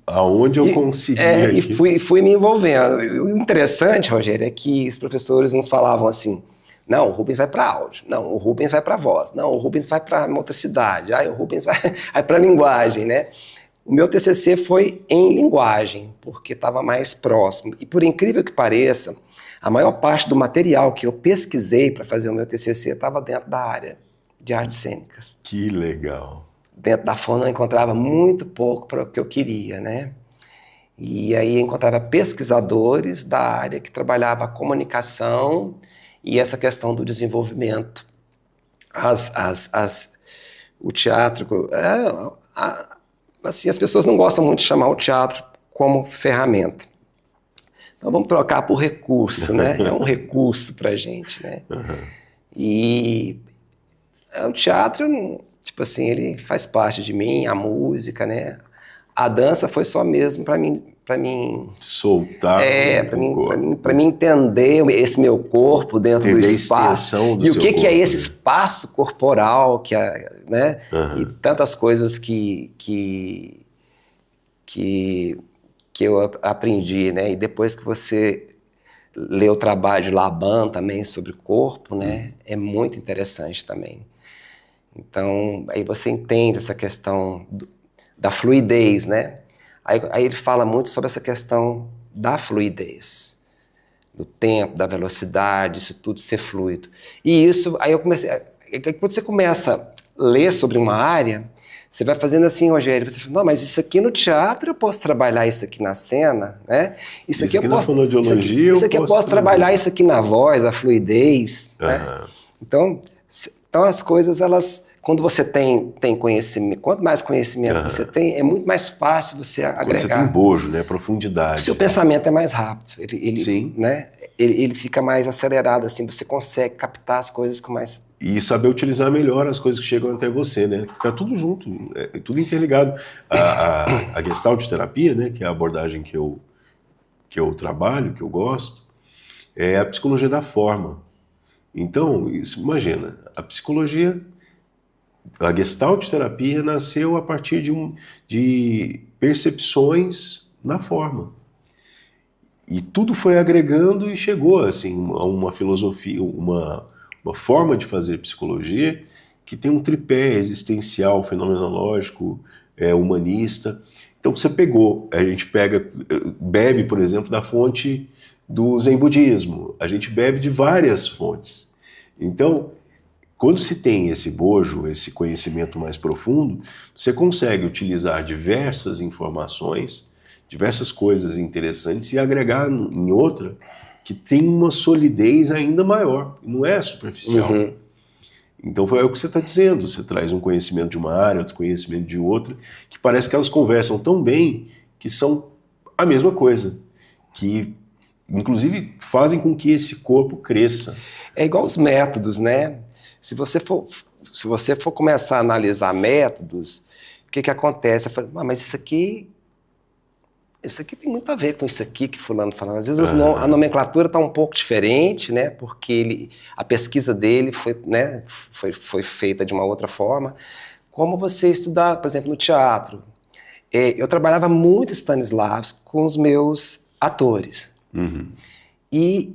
Aonde eu consegui e fui me envolvendo. O interessante, Rogério, é que os professores nos falavam assim, não, o Rubens vai para áudio, não, o Rubens vai para voz, não, o Rubens vai para motricidade, o Rubens vai para linguagem, né? O meu TCC foi em linguagem, porque estava mais próximo. E por incrível que pareça, a maior parte do material que eu pesquisei para fazer o meu TCC estava dentro da área de artes cênicas. Que legal. Dentro da fono eu encontrava muito pouco para o que eu queria, né? E aí eu encontrava pesquisadores da área que trabalhava a comunicação e essa questão do desenvolvimento. O teatro... assim, as pessoas não gostam muito de chamar o teatro como ferramenta. Então vamos trocar por recurso, né? É um recurso pra gente, né? Uhum. E o teatro, tipo assim, ele faz parte de mim, a música, né? A dança foi só mesmo para mim soltar, para mim entender esse meu corpo dentro do espaço e o que é esse espaço corporal né? Uhum. E tantas coisas que eu aprendi, né? E depois que você lê o trabalho de Laban também sobre o corpo, né? É muito interessante também. Então, aí você entende essa questão da fluidez, né? Aí ele fala muito sobre essa questão da fluidez, do tempo, da velocidade, isso tudo ser fluido. E isso, aí eu comecei... Quando você começa a ler sobre uma área, você vai fazendo assim, Rogério, você fala, não, mas isso aqui no teatro eu posso trabalhar isso aqui na cena, né? Isso aqui eu na posso, fonoaudiologia isso aqui eu posso trabalhar isso aqui na voz, a fluidez, né? Então as coisas, elas... Quando você tem conhecimento, quanto mais conhecimento você tem, é muito mais fácil você agregar. Quando você tem bojo, né? Profundidade. O seu pensamento é mais rápido. Sim. Né? Ele fica mais acelerado, assim, você consegue captar as coisas com mais... E saber utilizar melhor as coisas que chegam até você, né? Tá tudo junto, é tudo interligado. A Gestalt terapia, né? Que é a abordagem que eu trabalho, que eu gosto, é a psicologia da forma. Então, imagina, a Gestalt terapia nasceu a partir de percepções na forma. E tudo foi agregando e chegou assim, a uma filosofia, uma forma de fazer psicologia que tem um tripé existencial, fenomenológico, humanista. Então a gente bebe, por exemplo, da fonte do Zen budismo. A gente bebe de várias fontes. Então, quando se tem esse bojo, esse conhecimento mais profundo, você consegue utilizar diversas informações diversas coisas interessantes e agregar em outra que tem uma solidez ainda maior, não é superficial. Uhum. Então foi o que você está dizendo, você traz um conhecimento de uma área, outro conhecimento de outra, que parece que elas conversam tão bem que são a mesma coisa, que inclusive fazem com que esse corpo cresça. É igual os métodos, né? Se você for começar a analisar métodos, o que acontece? Eu falo, mas isso aqui tem muito a ver com isso aqui que fulano falando. Às vezes a nomenclatura está um pouco diferente, né? Porque a pesquisa dele foi feita de uma outra forma. Como você estudar, por exemplo, no teatro. Eu trabalhava muito Stanislavski com os meus atores. Uhum. E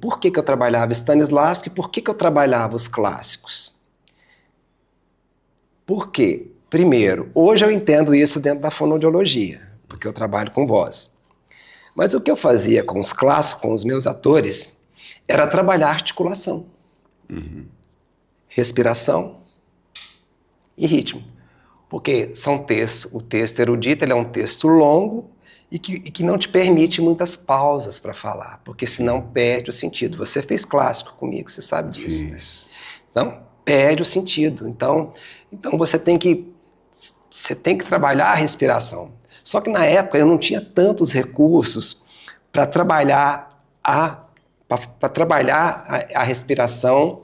por que eu trabalhava Stanislavski? Por que eu trabalhava os clássicos? Por quê? Primeiro, hoje eu entendo isso dentro da fonoaudiologia, porque eu trabalho com voz. Mas o que eu fazia com os clássicos, com os meus atores, era trabalhar articulação, respiração e ritmo. Porque o texto erudito ele é um texto longo e que não te permite muitas pausas para falar, porque senão perde o sentido. Você fez clássico comigo, você sabe disso. Né? Então, perde o sentido. Então você tem que trabalhar a respiração. Só que na época eu não tinha tantos recursos para trabalhar a respiração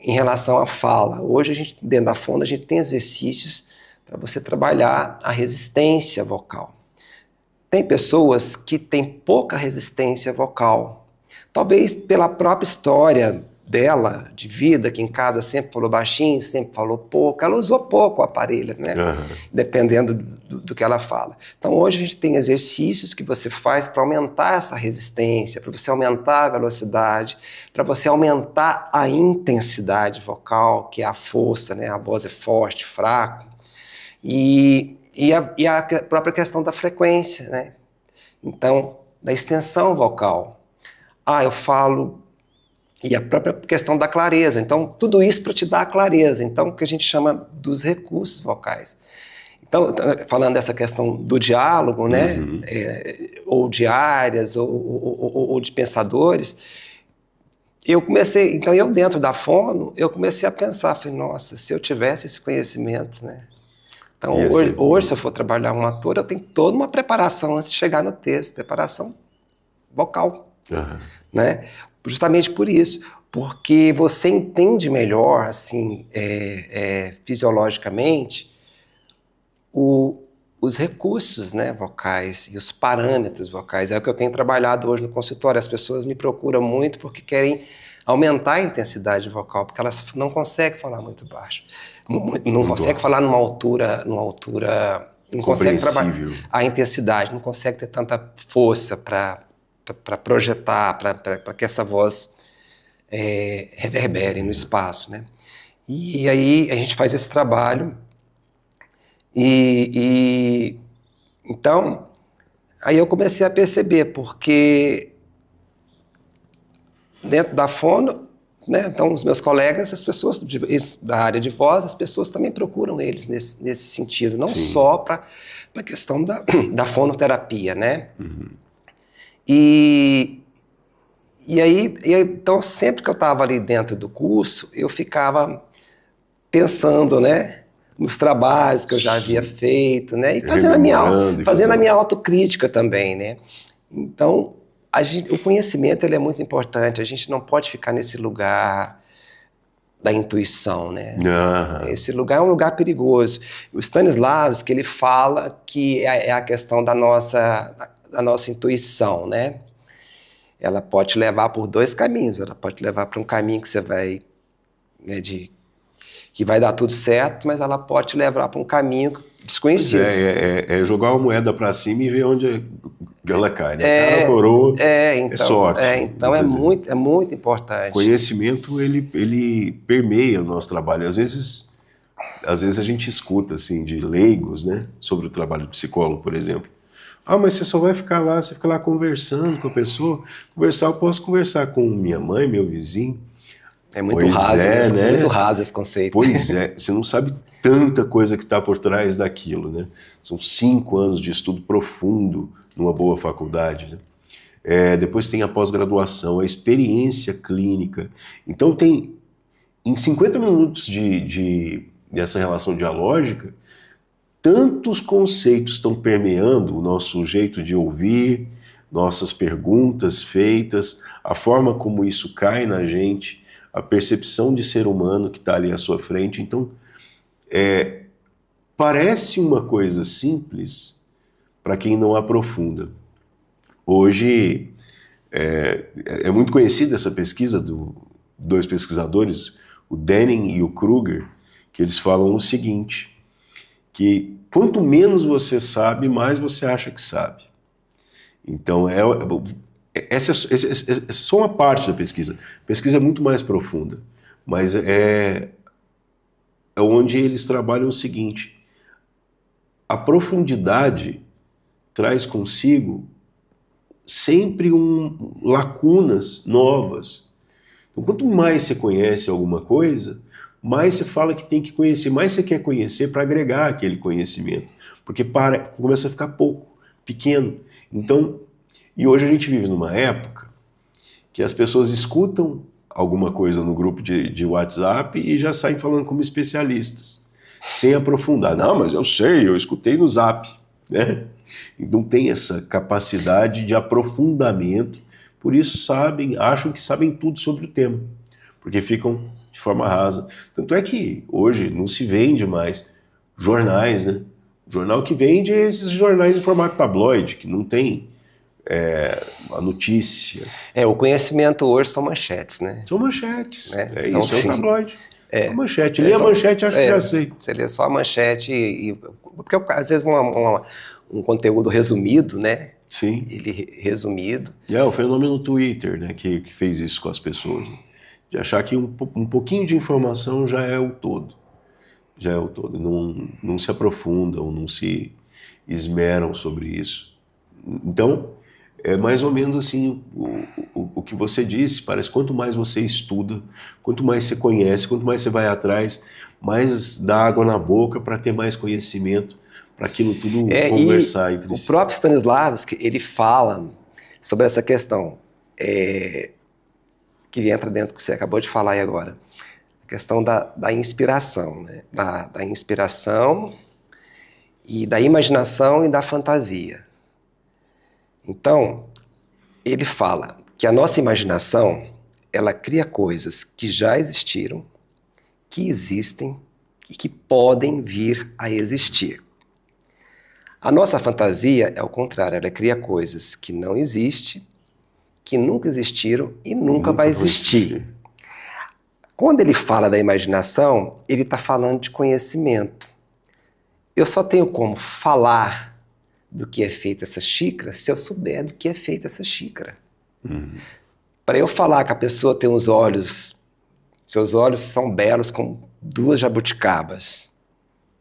em relação à fala. Hoje, dentro da fono, a gente tem exercícios para você trabalhar a resistência vocal. Tem pessoas que têm pouca resistência vocal, talvez pela própria história dela, de vida, que em casa sempre falou baixinho, sempre falou pouco, ela usou pouco o aparelho, né? Dependendo do que ela fala. Então hoje a gente tem exercícios que você faz para aumentar essa resistência, para você aumentar a velocidade, para você aumentar a intensidade vocal, que é a força, né? A voz é forte, fraco, e a própria questão da frequência, né? Então, da extensão vocal. Eu falo... E a própria questão da clareza. Então, tudo isso para te dar a clareza. Então, o que a gente chama dos recursos vocais. Então, falando dessa questão do diálogo, né? Ou de áreas, ou de pensadores, eu dentro da fono, eu comecei a pensar, falei, nossa, se eu tivesse esse conhecimento, né? Então, hoje, se eu for trabalhar um ator, eu tenho toda uma preparação antes de chegar no texto, preparação vocal, né? Justamente por isso, porque você entende melhor, assim, fisiologicamente, os recursos, né, vocais e os parâmetros vocais. É o que eu tenho trabalhado hoje no consultório. As pessoas me procuram muito porque querem aumentar a intensidade vocal, porque elas não conseguem falar muito baixo, não conseguem falar numa altura, não conseguem trabalhar a intensidade, não conseguem ter tanta força para projetar, para que essa voz reverbere no espaço, né? E aí a gente faz esse trabalho então aí eu comecei a perceber, porque dentro da fono, né, então os meus colegas, as pessoas da área de voz, as pessoas também procuram eles nesse sentido, não só para a questão da fonoterapia, né? E aí, então, sempre que eu estava ali dentro do curso, eu ficava pensando, né, nos trabalhos que eu já havia feito, né, e fazendo a minha autocrítica também, né. Então, o conhecimento ele é muito importante, a gente não pode ficar nesse lugar da intuição, né. Esse lugar é um lugar perigoso. O Stanislavski, ele fala que é a questão da nossa intuição, né? Ela pode te levar por dois caminhos. Ela pode te levar para um caminho que você vai, né, que vai dar tudo certo, mas ela pode te levar para um caminho desconhecido. É jogar uma moeda para cima e ver onde ela cai, né? Cara, coroa, então, sorte. Então é muito importante. Conhecimento, ele permeia o nosso trabalho. Às vezes a gente escuta, assim, de leigos, né, sobre o trabalho do psicólogo, por exemplo. Mas você só vai ficar lá, você fica lá conversando com a pessoa. Eu posso conversar com minha mãe, meu vizinho. É muito raso, né? Muito raso esse conceito. Pois é, você não sabe tanta coisa que está por trás daquilo, né? São 5 anos de estudo profundo numa boa faculdade, né? Depois tem a pós-graduação, a experiência clínica. Então tem, em 50 minutos dessa relação dialógica, tantos conceitos estão permeando o nosso jeito de ouvir, nossas perguntas feitas, a forma como isso cai na gente, a percepção de ser humano que está ali à sua frente. Então, parece uma coisa simples para quem não aprofunda. Hoje, é muito conhecida essa pesquisa dos 2 pesquisadores, o Denning e o Kruger, que eles falam o seguinte, que quanto menos você sabe, mais você acha que sabe. Então, essa é só uma parte da pesquisa. A pesquisa é muito mais profunda, mas é onde eles trabalham o seguinte, a profundidade traz consigo sempre lacunas novas. Então, quanto mais você conhece alguma coisa, mais você fala que tem que conhecer, mais você quer conhecer para agregar aquele conhecimento, porque começa a ficar pouco, pequeno. Então, e hoje a gente vive numa época que as pessoas escutam alguma coisa no grupo de WhatsApp e já saem falando como especialistas, sem aprofundar. Não, mas eu sei, eu escutei no Zap, né? Não tem essa capacidade de aprofundamento, por isso acham que sabem tudo sobre o tema, porque ficam de forma rasa. Tanto é que hoje não se vende mais jornais, né? O jornal que vende é esses jornais em formato tabloide, que não tem a notícia. O conhecimento hoje são manchetes, né? São manchetes, Então, isso, é o tabloide. A manchete. Lê a manchete, acho que já sei. Você lê só a manchete, porque às vezes um conteúdo resumido, né? Sim. Ele resumido. O fenômeno Twitter, né, que fez isso com as pessoas. Né? De achar que um pouquinho de informação já é o todo. Já é o todo. Não se aprofundam, não se esmeram sobre isso. Então, é mais ou menos assim o que você disse. Parece que quanto mais você estuda, quanto mais você conhece, quanto mais você vai atrás, mais dá água na boca para ter mais conhecimento, para aquilo tudo conversar entre si. O próprio Stanislavski, ele fala sobre essa questão, que entra dentro do que você acabou de falar aí agora, a questão da inspiração, né? Da inspiração e da imaginação e da fantasia. Então, ele fala que a nossa imaginação, ela cria coisas que já existiram, que existem e que podem vir a existir. A nossa fantasia é o contrário, ela cria coisas que não existem, que nunca existiram e nunca vai existir. Quando ele fala da imaginação, ele está falando de conhecimento. Eu só tenho como falar do que é feita essa xícara se eu souber do que é feita essa xícara. Para eu falar que a pessoa tem seus olhos são belos como 2 jabuticabas,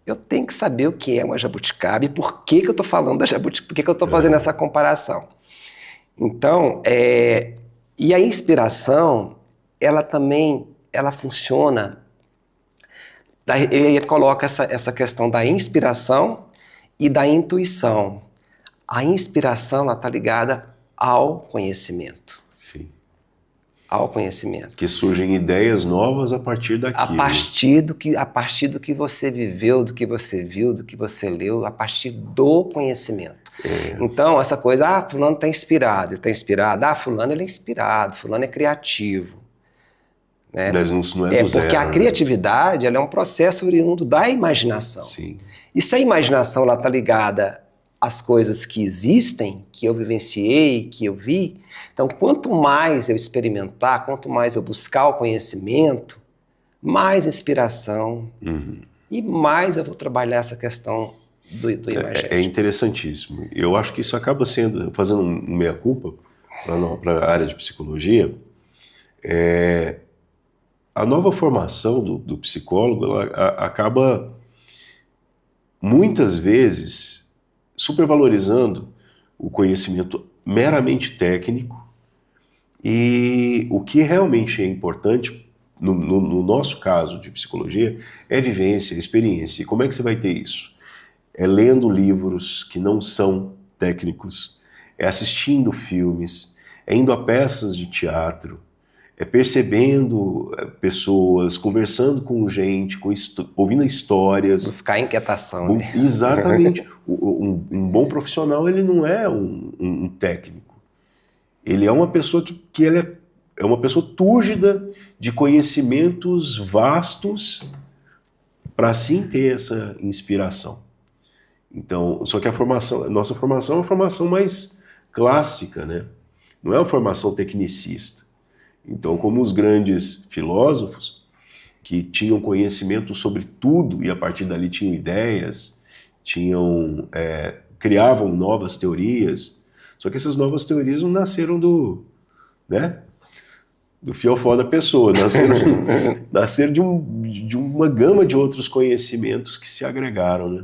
eu tenho que saber o que é uma jabuticaba e por que eu estou falando da jabuticaba, por que eu estou fazendo essa comparação. Então, e a inspiração, ela funciona, ele coloca essa questão da inspiração e da intuição. A inspiração está ligada ao conhecimento. Sim. Ao conhecimento. Que surgem ideias novas a partir daquilo. A partir do que você viveu, do que você viu, do que você leu, a partir do conhecimento. Então, essa coisa, fulano está inspirado, ele está inspirado, fulano ele é inspirado, fulano é criativo. Né? Mas não é do zero, porque a criatividade ela é um processo oriundo da imaginação. Sim. E se a imaginação está ligada às coisas que existem, que eu vivenciei, que eu vi, então quanto mais eu experimentar, quanto mais eu buscar o conhecimento, mais inspiração e mais eu vou trabalhar essa questão do imagético. É interessantíssimo. Eu acho que isso acaba fazendo um meia-culpa para a área de psicologia. A nova formação do psicólogo ela acaba muitas vezes supervalorizando o conhecimento meramente técnico e o que realmente é importante no nosso caso de psicologia, é vivência, é experiência. E como é que você vai ter isso? É lendo livros que não são técnicos, é assistindo filmes, é indo a peças de teatro, é percebendo pessoas, conversando com gente, ouvindo histórias. Buscar inquietação, né? Exatamente. Um bom profissional, ele não é um técnico. Ele é uma pessoa que ele é uma pessoa túrgida de conhecimentos vastos para assim ter essa inspiração. Então, só que a nossa formação é uma formação mais clássica, né? Não é uma formação tecnicista. Então, como os grandes filósofos, que tinham conhecimento sobre tudo e a partir dali tinham ideias, criavam novas teorias, só que essas novas teorias não nasceram do fiofó da pessoa, nasceram de uma gama de outros conhecimentos que se agregaram, né,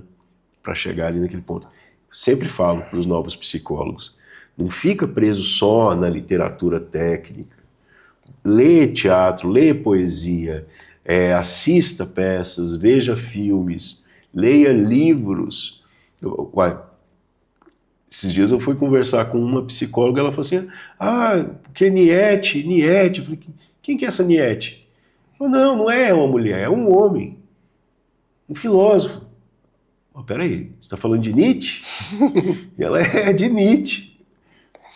para chegar ali naquele ponto. Sempre falo para os novos psicólogos, não fica preso só na literatura técnica. Lê teatro, lê poesia, assista peças, veja filmes, leia livros. Esses dias eu fui conversar com uma psicóloga, ela falou assim, porque Nietzsche. Eu falei, quem que é essa Nietzsche? Falei, não é uma mulher, é um homem, um filósofo. Peraí, você está falando de Nietzsche? E ela é de Nietzsche.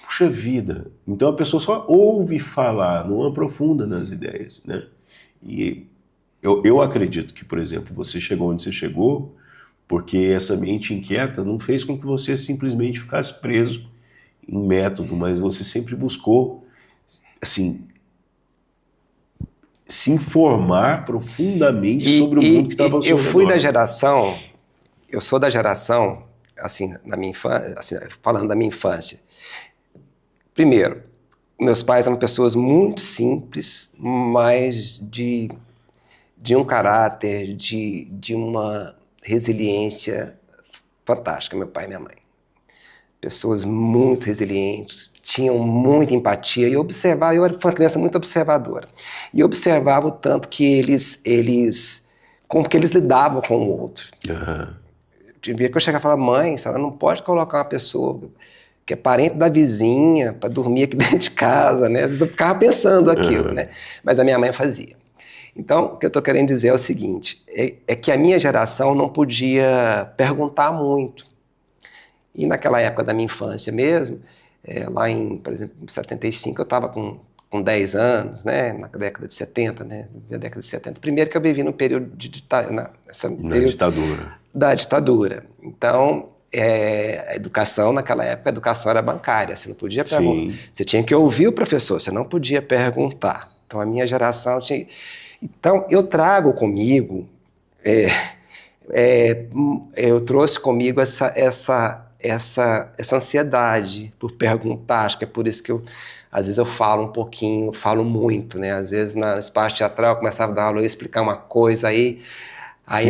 Puxa vida, então a pessoa só ouve falar, não aprofunda nas ideias, né? E eu acredito que, por exemplo, você chegou onde você chegou porque essa mente inquieta não fez com que você simplesmente ficasse preso em método, mas você sempre buscou, assim, se informar profundamente sobre o mundo que estava ao seu redor. Eu fui da geração, eu sou da geração, assim, na minha infância, assim, falando da minha infância. Primeiro, meus pais eram pessoas muito simples, mas de um caráter, de uma resiliência fantástica, meu pai e minha mãe. Pessoas muito resilientes, tinham muita empatia, e eu era uma criança muito observadora. E observava o tanto que como que eles lidavam com o outro. Uhum. Tinha dia que eu chegava e falava, mãe, a senhora não pode colocar uma pessoa que é parente da vizinha, para dormir aqui dentro de casa, né? Às vezes eu ficava pensando aquilo, né? Mas a minha mãe fazia. Então, o que eu estou querendo dizer é o seguinte, é que a minha geração não podia perguntar muito. E naquela época da minha infância mesmo, lá por exemplo, em 75, eu estava com 10 anos, né? Na década de 70, né? Na década de 70. Primeiro que eu vivi no período da ditadura. Então, a educação, naquela época, a educação era bancária, você não podia perguntar. Sim. Você tinha que ouvir o professor, você não podia perguntar. Então, a minha geração tinha... Então, eu trago comigo, eu trouxe comigo essa ansiedade por perguntar, acho que é por isso que às vezes eu falo um pouquinho, falo muito, né? Às vezes, no espaço teatral, eu começava a dar aula, eu ia explicar uma coisa aí a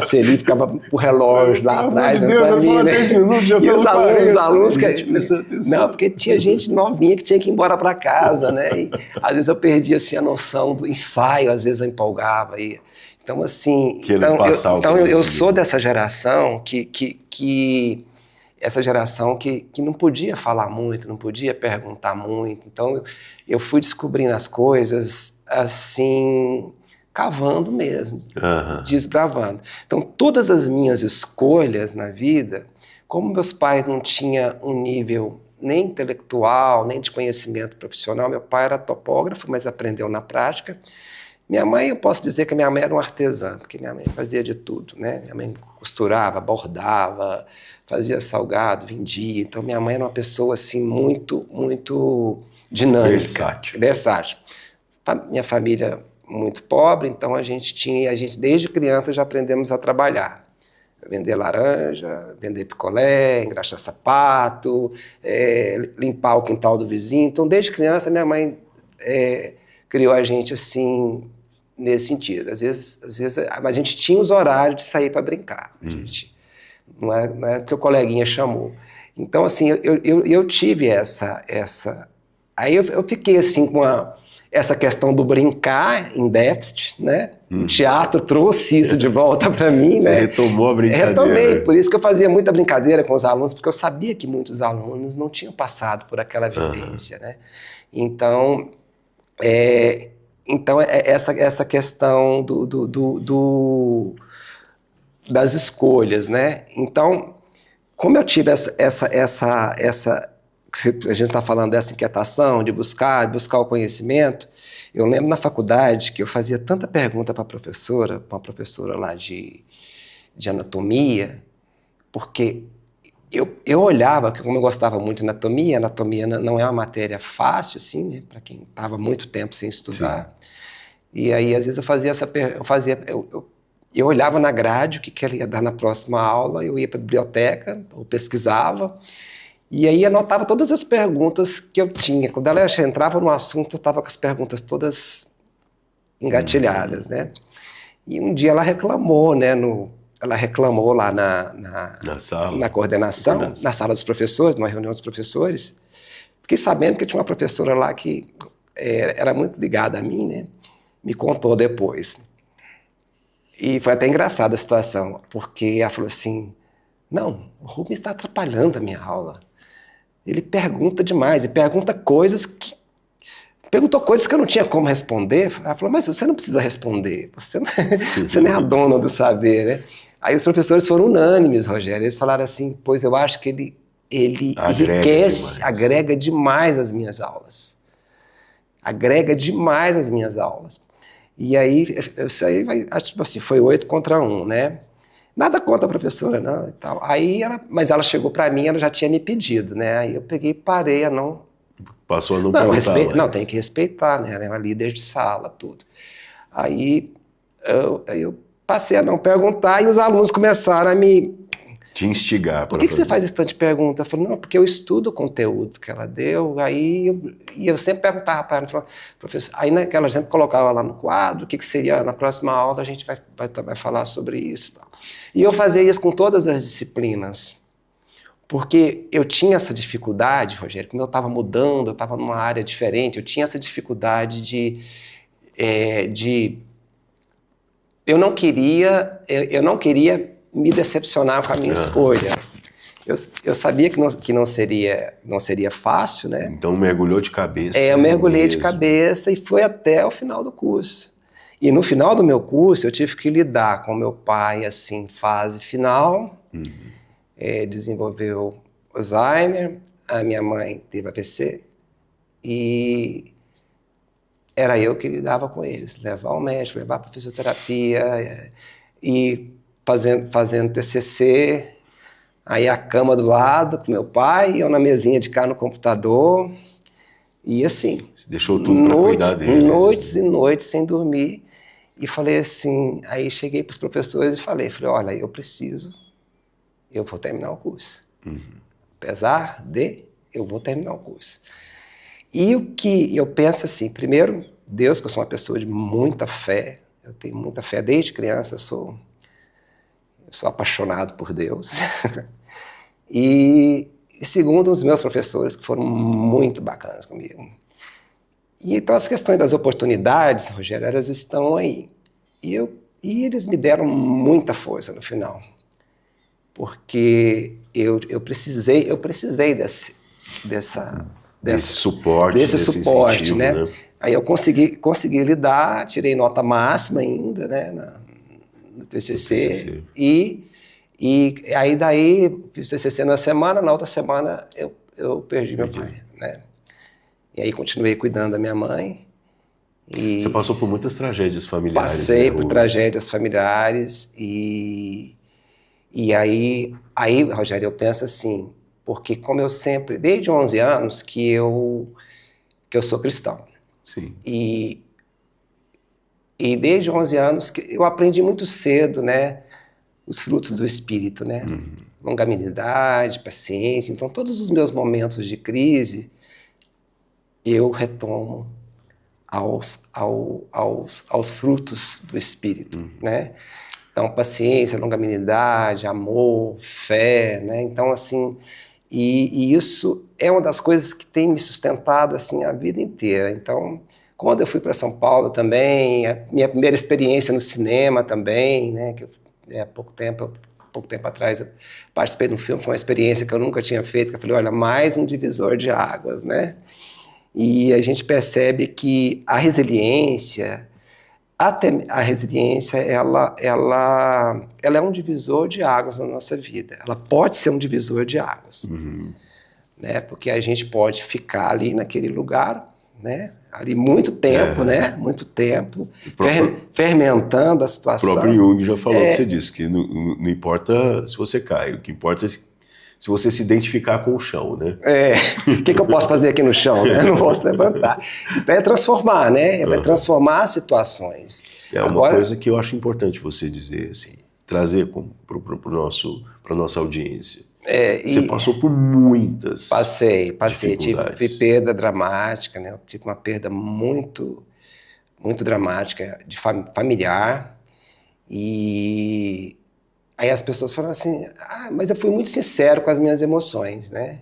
Celi ficava pro relógio lá atrás. Meu Deus, eu 10 minutos, já e os alunos não, porque tinha gente novinha que tinha que ir embora para casa, né? E às vezes eu perdia assim, a noção do ensaio, às vezes eu empolgava. Então, assim, eu sou dessa geração essa geração que não podia falar muito, não podia perguntar muito. Então, eu fui descobrindo as coisas assim, cavando mesmo, desbravando. Então, todas as minhas escolhas na vida, como meus pais não tinham um nível nem intelectual, nem de conhecimento profissional, meu pai era topógrafo, mas aprendeu na prática. Minha mãe, eu posso dizer que minha mãe era uma artesã, porque minha mãe fazia de tudo, né? Minha mãe costurava, bordava, fazia salgado, vendia. Então, minha mãe era uma pessoa, assim, muito, muito dinâmica. Versátil. Minha família muito pobre, então a gente desde criança já aprendemos a trabalhar. Vender laranja, vender picolé, engraxar sapato, limpar o quintal do vizinho. Então, desde criança, minha mãe criou a gente assim, nesse sentido. Às vezes, mas a gente tinha os horários de sair para brincar. A gente, não é porque o coleguinha chamou. Então, assim, eu tive essa... Aí eu fiquei assim com essa questão do brincar em déficit, né? O teatro trouxe isso de volta para mim, Você né? retomou a brincadeira. Retomei, por isso que eu fazia muita brincadeira com os alunos, porque eu sabia que muitos alunos não tinham passado por aquela vivência, né? Então, essa questão das escolhas, né? Então, como eu tive a gente está falando dessa inquietação de buscar o conhecimento, eu lembro na faculdade que eu fazia tanta pergunta para uma professora lá de anatomia, porque eu olhava, que como eu gostava muito de anatomia não é uma matéria fácil, assim, né, para quem estava muito tempo sem estudar. Sim. E aí, às vezes, eu fazia essa pergunta, eu olhava na grade o que ela ia dar na próxima aula, eu ia para a biblioteca, eu pesquisava, e aí anotava todas as perguntas que eu tinha. Quando ela entrava no assunto, eu estava com as perguntas todas engatilhadas, né? E um dia ela reclamou, né? Ela reclamou lá na coordenação, na sala dos professores, numa reunião dos professores. Fiquei sabendo que tinha uma professora lá que era muito ligada a mim, né? Me contou depois. E foi até engraçada a situação, porque ela falou assim, não, o Rubens está atrapalhando a minha aula. Ele pergunta demais, e perguntou coisas que eu não tinha como responder. Ela falou, mas você não precisa responder, você não é a dona do saber, né? Aí os professores foram unânimes, Rogério, eles falaram assim, pois eu acho que ele enriquece, agrega demais as minhas aulas. Agrega demais as minhas aulas. E aí, isso aí tipo assim, foi 8 contra 1, né? Nada contra a professora, não, e tal. Aí mas ela chegou para mim, ela já tinha me pedido, né? Aí eu peguei e parei a não... Passou a não perguntar. Não, tem que respeitar, né? Ela é uma líder de sala, tudo. Aí eu passei a não perguntar e os alunos começaram a te instigar. Por que você faz esse tanto de pergunta? Eu falei, não, porque eu estudo o conteúdo que ela deu, aí eu sempre perguntava para ela, professor, aí ela sempre colocava lá no quadro, o que seria, na próxima aula a gente vai falar sobre isso. Tal. E eu fazia isso com todas as disciplinas, porque eu tinha essa dificuldade, Rogério, como eu estava mudando, eu estava numa área diferente, eu tinha essa dificuldade de eu não queria me decepcionar com a minha escolha. Eu sabia que não seria fácil, né? Então mergulhou de cabeça. Eu mergulhei de cabeça e foi até o final do curso. E no final do meu curso eu tive que lidar com meu pai, assim, fase final, desenvolveu Alzheimer, a minha mãe teve AVC e era eu que lidava com eles, levar ao médico, levar para fisioterapia e fazendo TCC, aí a cama do lado com meu pai, eu na mesinha de cá no computador, e assim... Você deixou tudo para cuidar deles. Noites e noites sem dormir, e falei assim, aí cheguei para os professores e falei, olha, eu vou terminar o curso. Apesar de, eu vou terminar o curso. E o que eu penso assim, primeiro, Deus, que eu sou uma pessoa de muita fé, eu tenho muita fé desde criança, eu sou apaixonado por Deus. E segundo, os meus professores, que foram muito bacanas comigo. E então as questões das oportunidades, Rogério, elas estão aí. E eles me deram muita força no final. Porque eu precisei desse suporte, incentivo, né? Aí eu consegui lidar, tirei nota máxima ainda, né, no TCC. E aí daí fiz TCC na semana, na outra semana eu perdi meu pai, né? E aí continuei cuidando da minha mãe. Você passou por muitas tragédias familiares. Passei por tragédias familiares e aí, Rogério, eu penso assim, porque como eu sempre, desde 11 anos que eu sou cristão. Sim. E desde 11 anos que eu aprendi muito cedo, né, os frutos do Espírito, né? Longanimidade, paciência. Então, todos os meus momentos de crise, eu retomo aos frutos do Espírito, né? Então, paciência, longanimidade, amor, fé, né? Então, assim, e isso é uma das coisas que tem me sustentado, assim, a vida inteira. Então, Quando eu fui para São Paulo também, a minha primeira experiência no cinema também, né, que há pouco tempo atrás eu participei de um filme, foi uma experiência que eu nunca tinha feito, que eu falei, olha, mais um divisor de águas, né? E a gente percebe que a resiliência, até a resiliência, ela é um divisor de águas na nossa vida. Ela pode ser um divisor de águas, né? Porque a gente pode ficar ali naquele lugar, né? Ali muito tempo, né? Muito tempo, fermentando a situação. O próprio Jung já falou que você disse que não importa se você cai, o que importa é se você se identificar com o chão, né? O que eu posso fazer aqui no chão, né? Não posso levantar. Então é transformar, né? Vai transformar as situações. É uma coisa que eu acho importante você dizer, assim, trazer para a nossa audiência. Você passou por muitas Passei. Tive perda dramática, né? Eu tive uma perda muito, muito dramática de familiar. E aí as pessoas falam assim, mas eu fui muito sincero com as minhas emoções, né?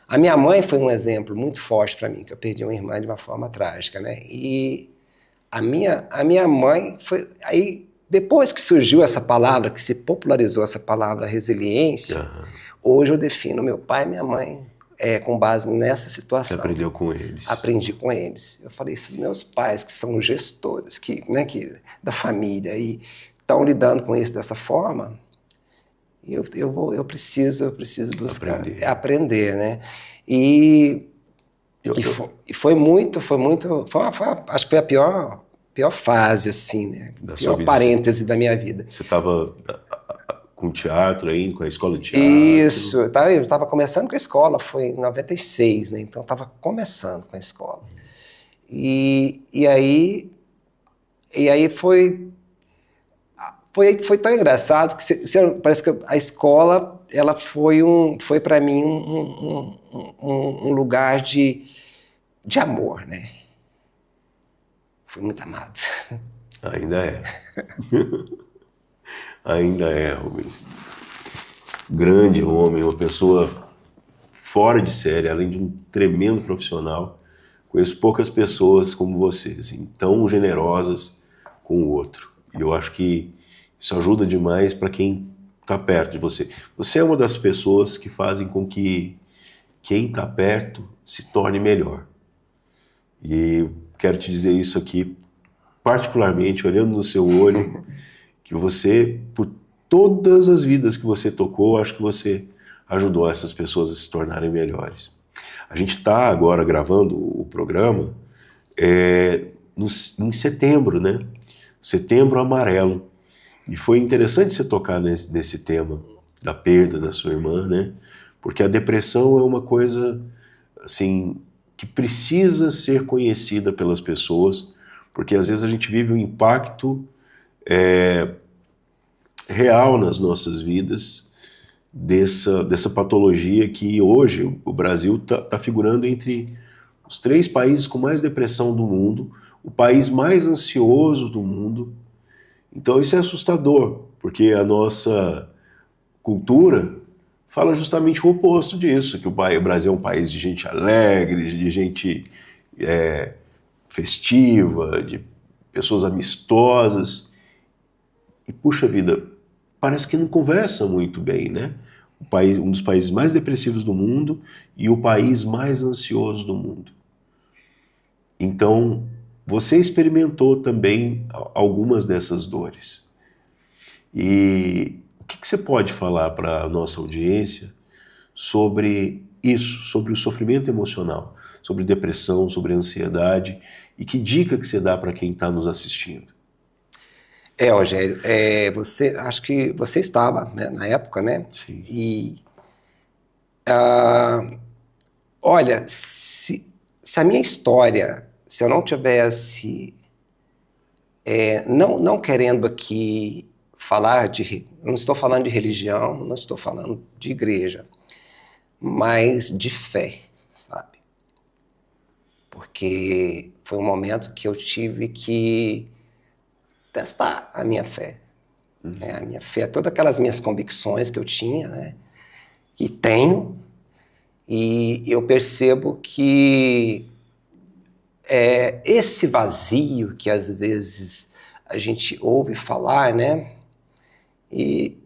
A minha mãe foi um exemplo muito forte para mim, que eu perdi uma irmã de uma forma trágica, né? E a minha mãe foi... Aí, depois que surgiu essa palavra, que se popularizou essa palavra resiliência, hoje eu defino meu pai e minha mãe com base nessa situação. Você aprendeu com eles? Aprendi com eles. Eu falei, esses meus pais, que são gestores da família, e estão lidando com isso dessa forma, eu preciso buscar aprender, né? Acho que foi a pior fase, assim, né? A pior parêntese da minha vida. Você estava com teatro aí, com a escola de teatro? Isso, eu estava começando com a escola, foi em 96, né? Então eu estava começando com a escola. E aí foi tão engraçado que parece que a escola ela foi para mim um lugar de amor, né? Fui muito amado. Ainda é. Ainda é, Rubens. Grande homem, uma pessoa fora de série, além de um tremendo profissional. Conheço poucas pessoas como você, assim, tão generosas com o outro. E eu acho que isso ajuda demais para quem está perto de você. Você é uma das pessoas que fazem com que quem está perto se torne melhor. E quero te dizer isso aqui, particularmente, olhando no seu olho, que você, por todas as vidas que você tocou, acho que você ajudou essas pessoas a se tornarem melhores. A gente está agora gravando o programa em setembro, né? Setembro Amarelo. E foi interessante você tocar nesse tema da perda da sua irmã, né? Porque a depressão é uma coisa, assim, que precisa ser conhecida pelas pessoas, porque às vezes a gente vive um impacto real nas nossas vidas dessa patologia que hoje o Brasil tá figurando entre os 3 países com mais depressão do mundo, o país mais ansioso do mundo. Então isso é assustador, porque a nossa cultura fala justamente o oposto disso, que o Brasil é um país de gente alegre, de gente festiva, de pessoas amistosas. E, puxa vida, parece que não conversa muito bem, né? Um dos países mais depressivos do mundo e o país mais ansioso do mundo. Então, você experimentou também algumas dessas dores. E o que você pode falar para a nossa audiência sobre isso, sobre o sofrimento emocional, sobre depressão, sobre ansiedade, e que dica que você dá para quem está nos assistindo? Rogério, acho que você estava, né, na época, né? Sim. E, olha, se a minha história, se eu não tivesse, não querendo aqui falar não estou falando de religião, não estou falando de igreja, mas de fé, sabe? Porque foi um momento que eu tive que testar a minha fé. A minha fé, todas aquelas minhas convicções que eu tinha, né, que tenho, e eu percebo que esse vazio que às vezes a gente ouve falar, né? E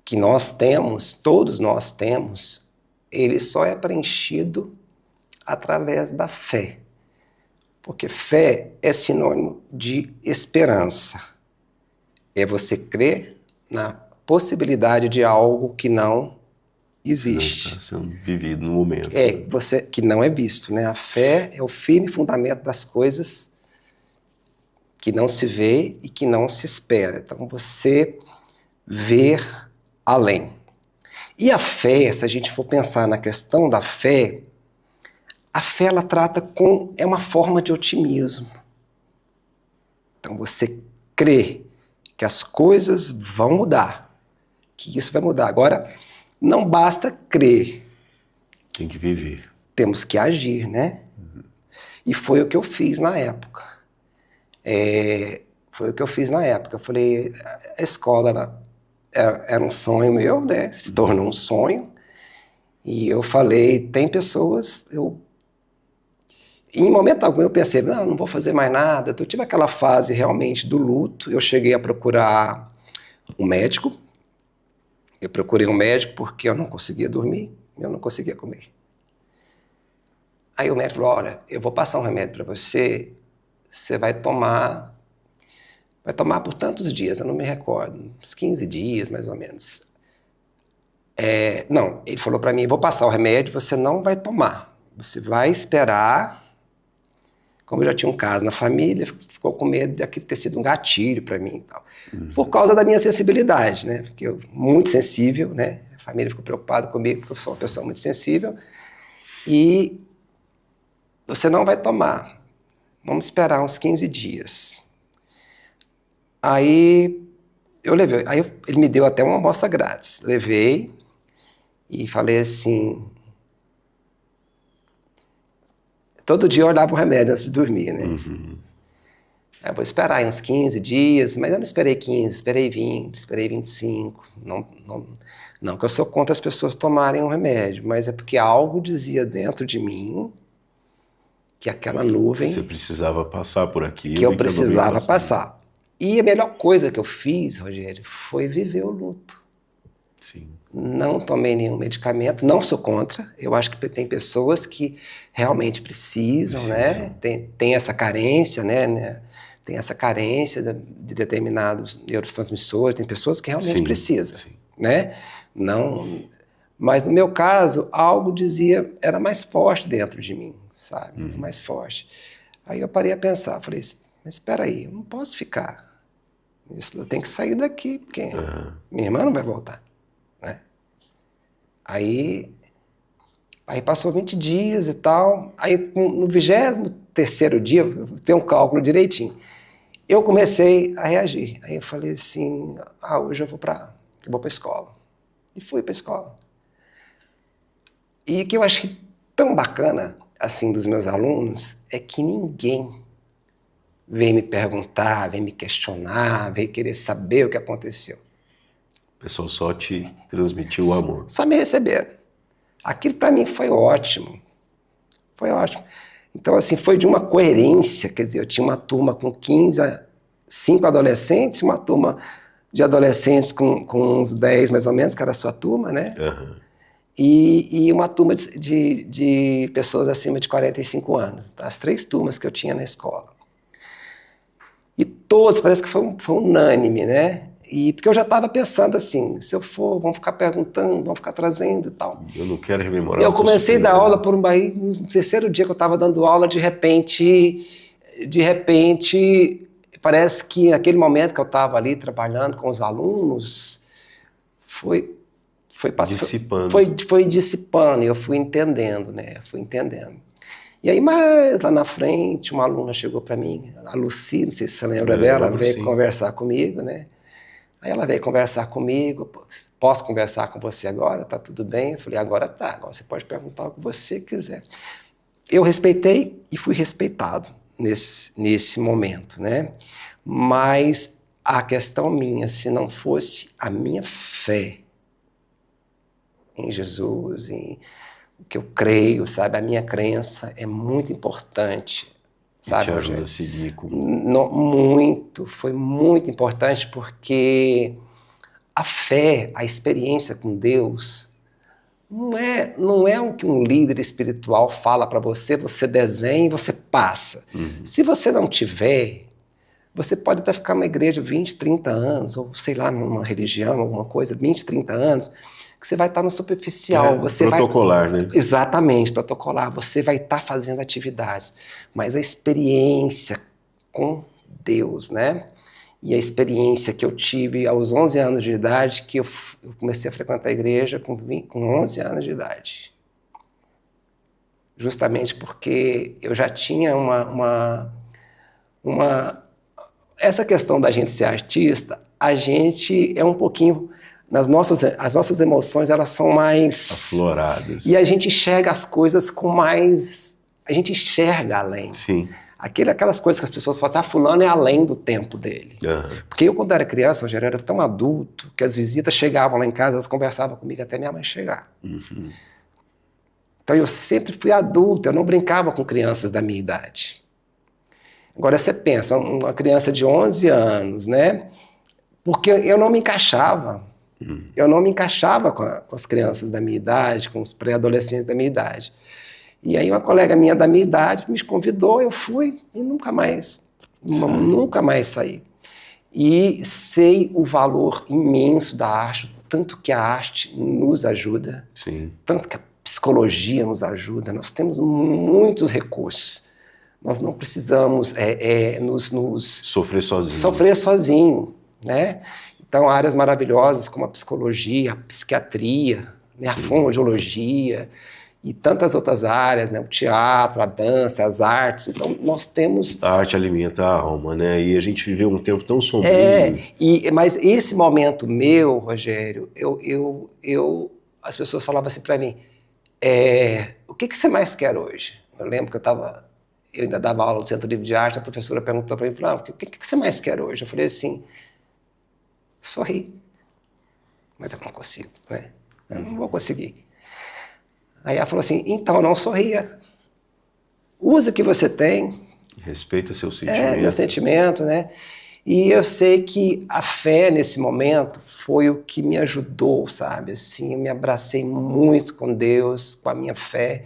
que nós temos, todos nós temos, ele só é preenchido através da fé. Porque fé é sinônimo de esperança. É você crer na possibilidade de algo que não existe. Não está sendo vivido no momento. Você que não é visto, né? A fé é o firme fundamento das coisas que não se vê e que não se espera. Então você ver além. E a fé, se a gente for pensar na questão da fé, a fé ela é uma forma de otimismo. Então você crê que as coisas vão mudar, que isso vai mudar. Agora, não basta crer. Tem que viver. Temos que agir, né? E foi o que eu fiz na época. Eu falei, a escola era um sonho meu, né? Se tornou um sonho. E eu falei, tem pessoas... Em momento algum eu pensei, não vou fazer mais nada. Eu tive aquela fase realmente do luto. Eu cheguei a procurar um médico. Eu procurei um médico porque eu não conseguia dormir, eu não conseguia comer. Aí o médico falou, olha, eu vou passar um remédio para você, você vai tomar por tantos dias, eu não me recordo, uns 15 dias mais ou menos. Não, ele falou para mim, vou passar o remédio, você não vai tomar, você vai esperar. Como eu já tinha um caso na família, ficou com medo de aquilo ter sido um gatilho para mim e tal. Por causa da minha sensibilidade, né? Porque eu muito sensível, né? A família ficou preocupada comigo porque eu sou uma pessoa muito sensível. E você não vai tomar. Vamos esperar uns 15 dias. Aí eu levei, ele me deu até uma amostra grátis. Levei e falei assim... Todo dia eu olhava o remédio antes de dormir, né? Eu vou esperar aí uns 15 dias, mas eu não esperei 15, esperei 20, esperei 25. Não que eu sou contra as pessoas tomarem um remédio, mas é porque algo dizia dentro de mim que aquela nuvem... Você precisava passar por aquilo. Que eu precisava passar. E a melhor coisa que eu fiz, Rogério, foi viver o luto. Sim. Não tomei nenhum medicamento, não sou contra. Eu acho que tem pessoas que realmente precisam, né? Tem essa carência, né? Tem essa carência de determinados neurotransmissores. Tem pessoas que realmente precisam, né? Não, mas no meu caso, algo dizia, era mais forte dentro de mim, sabe? Mais forte. Aí eu parei a pensar, falei, mas espera aí, eu não posso ficar. Eu tenho que sair daqui, porque minha irmã não vai voltar. Né? Aí passou 20 dias e tal, aí no 23º dia, eu tenho um cálculo direitinho, eu comecei a reagir. Aí eu falei assim, hoje eu vou para a escola. E fui para a escola. E o que eu achei tão bacana, assim, dos meus alunos, é que ninguém veio me perguntar, veio me questionar, veio querer saber o que aconteceu. O pessoal só te transmitiu o amor. Só me receberam. Aquilo para mim foi ótimo. Foi ótimo. Então, assim, foi de uma coerência. Quer dizer, eu tinha uma turma com 5 adolescentes, uma turma de adolescentes com uns 10 mais ou menos, que era a sua turma, né? E uma turma de pessoas acima de 45 anos. As 3 turmas que eu tinha na escola. E todos, parece que foi unânime, né? E porque eu já estava pensando assim, se eu for, vão ficar perguntando, vão ficar trazendo e tal. Eu não quero rememorar. Eu comecei a dar aula por no 3º dia que eu estava dando aula, de repente, parece que naquele momento que eu estava ali trabalhando com os alunos, foi dissipando. Foi dissipando, e eu fui entendendo, né? E aí, mais lá na frente, uma aluna chegou para mim, a Lucy, não sei se você lembra dela, veio conversar comigo, né? Aí ela veio conversar comigo, posso conversar com você agora? Tá tudo bem? Eu falei, agora tá, agora você pode perguntar o que você quiser. Eu respeitei e fui respeitado nesse momento, né? Mas a questão minha, se não fosse a minha fé em Jesus, em o que eu creio, sabe? A minha crença é muito importante sabe, te ajuda Rogério? a seguir com... Muito, foi muito importante porque a fé, a experiência com Deus, não é o que um líder espiritual fala para você, você desenha e você passa. Se você não tiver, você pode até ficar numa igreja 20, 30 anos, ou sei lá, numa religião, alguma coisa, 20, 30 anos, que você vai estar no superficial. Você protocolar, né? Exatamente, protocolar. Você vai estar fazendo atividades. Mas a experiência com Deus, né? E a experiência que eu tive aos 11 anos de idade, que eu comecei a frequentar a igreja com 11 anos de idade. Justamente porque eu já tinha essa questão da gente ser artista, a gente é um pouquinho... as nossas emoções, elas são mais... afloradas. E a gente enxerga as coisas com mais... a gente enxerga além. Sim. Aquelas coisas que as pessoas falam assim, fulano é além do tempo dele. Porque eu, quando era criança, eu já era tão adulto, que as visitas chegavam lá em casa, elas conversavam comigo até minha mãe chegar. Então eu sempre fui adulto, eu não brincava com crianças da minha idade. Agora você pensa, uma criança de 11 anos, né? Porque eu não me encaixava. Eu não me encaixava com as crianças da minha idade, com os pré-adolescentes da minha idade. E aí uma colega minha da minha idade me convidou, eu fui e nunca mais saí. E sei o valor imenso da arte, tanto que a arte nos ajuda, tanto que a psicologia nos ajuda, nós temos muitos recursos. Nós não precisamos sofrer sozinho, né? Então, áreas maravilhosas como a psicologia, a psiquiatria, né? A fonoaudiologia e tantas outras áreas, né? O teatro, a dança, as artes. Então, nós temos... A arte alimenta a alma, né? E a gente viveu um tempo tão sombrio. Mas esse momento meu, Rogério, as pessoas falavam assim para mim, o que você mais quer hoje? Eu lembro que eu ainda dava aula no Centro Livre de Arte, a professora perguntou para mim, o que você mais quer hoje? Eu falei assim, sorrir. Mas eu não consigo, né? Eu não vou conseguir. Aí ela falou assim, então não sorria. Usa o que você tem. Respeita seu sentimento. Meu sentimento, né? E eu sei que a fé nesse momento foi o que me ajudou, sabe? Assim, eu me abracei muito com Deus, com a minha fé.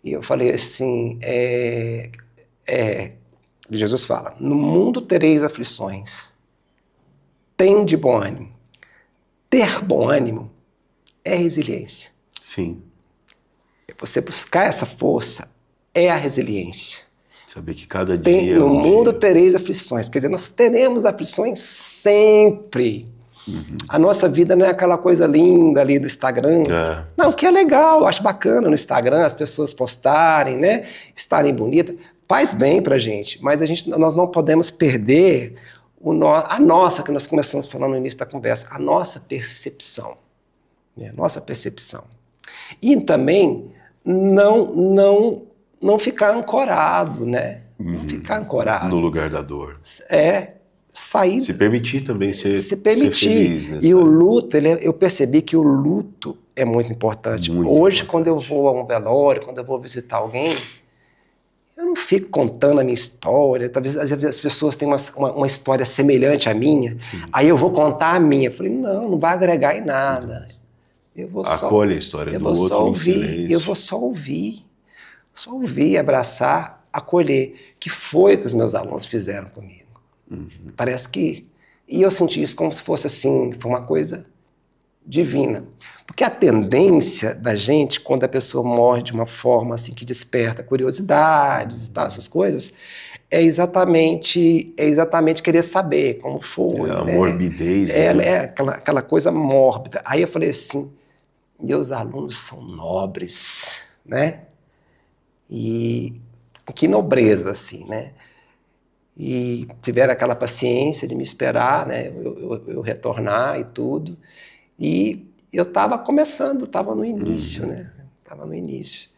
E eu falei assim, Jesus fala, no mundo tereis aflições, tende bom ânimo. Ter bom ânimo é resiliência. Sim. Você buscar essa força é a resiliência. Saber que cada dia no mundo tereis aflições, quer dizer, nós teremos aflições sempre. A nossa vida não é aquela coisa linda ali do Instagram. Não, que é legal, eu acho bacana no Instagram as pessoas postarem, né? Estarem bonitas, faz bem pra gente, mas nós não podemos perder a nossa, que nós começamos falando no início da conversa, a nossa percepção. Né? Nossa percepção. E também não ficar ancorado, né? Não ficar ancorado. No lugar da dor. Sair... Se permitir também ser feliz. E o luto, eu percebi que o luto é muito importante. Hoje, quando eu vou a um velório, quando eu vou visitar alguém, eu não fico contando a minha história. Talvez às vezes as pessoas têm uma história semelhante à minha, aí eu vou contar a minha. Eu falei, não vai agregar em nada. Acolhe a história do outro em silêncio. Eu vou só ouvir, abraçar, acolher, que foi o que os meus alunos fizeram comigo. Parece que... E eu senti isso como se fosse assim, foi uma coisa divina. Porque a tendência da gente, quando a pessoa morre de uma forma assim que desperta curiosidades e tal, essas coisas, é exatamente querer saber como foi. A morbidez. Aquela coisa mórbida. Aí eu falei assim, meus alunos são nobres, né? E que nobreza, assim, né? E tiveram aquela paciência de me esperar, né? Eu retornar e tudo. E eu estava começando, estava no início, né? Estava no início.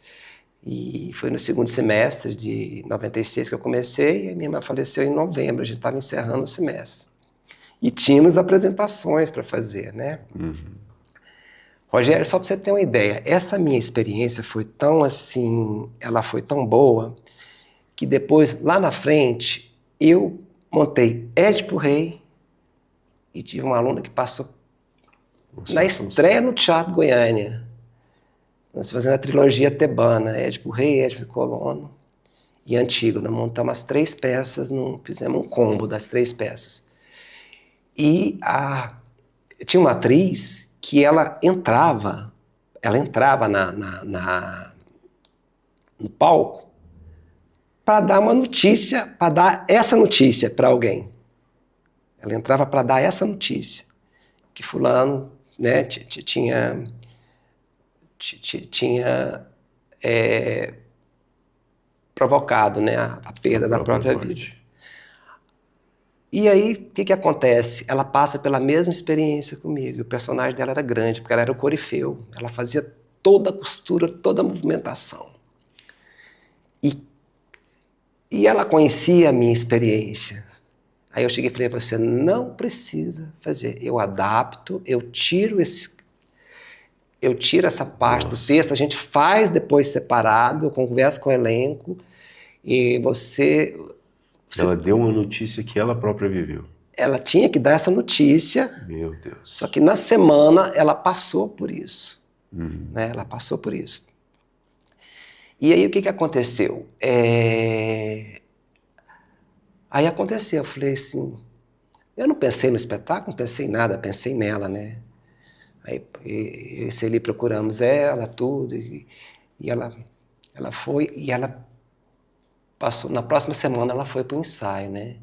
E foi no segundo semestre de 96 que eu comecei, e minha irmã faleceu em novembro, a gente estava encerrando o semestre. E tínhamos apresentações para fazer, né? Rogério, só para você ter uma ideia, essa minha experiência foi tão assim, ela foi tão boa, que depois, lá na frente, eu montei Édipo Rei e tive uma aluna que passou na estreia no Teatro Goiânia. Nós fazendo a trilogia tebana, Édipo Rei, Édipo e Colono e Antígona. Montamos as 3 peças, fizemos um combo das 3 peças. E tinha uma atriz que ela entrava no palco para dar uma notícia, para dar essa notícia para alguém. Ela entrava para dar essa notícia, que fulano, né, tinha provocado, né, a perda da própria vida. E aí, o que acontece? Ela passa pela mesma experiência comigo. O personagem dela era grande, porque ela era o corifeu. Ela fazia toda a costura, toda a movimentação. E ela conhecia a minha experiência. Aí eu cheguei e falei, você não precisa fazer. Eu adapto, eu tiro essa parte do texto, a gente faz depois separado, eu converso com o elenco, e você... Ela deu uma notícia que ela própria viveu. Ela tinha que dar essa notícia. Meu Deus. Só que na semana ela passou por isso. Né? Ela passou por isso. E aí o que aconteceu? Aí aconteceu, eu falei assim, eu não pensei no espetáculo, não pensei em nada, pensei nela, né? Aí eu e Celi procuramos ela, tudo, e ela foi, e ela passou, na próxima semana ela foi para o ensaio, né?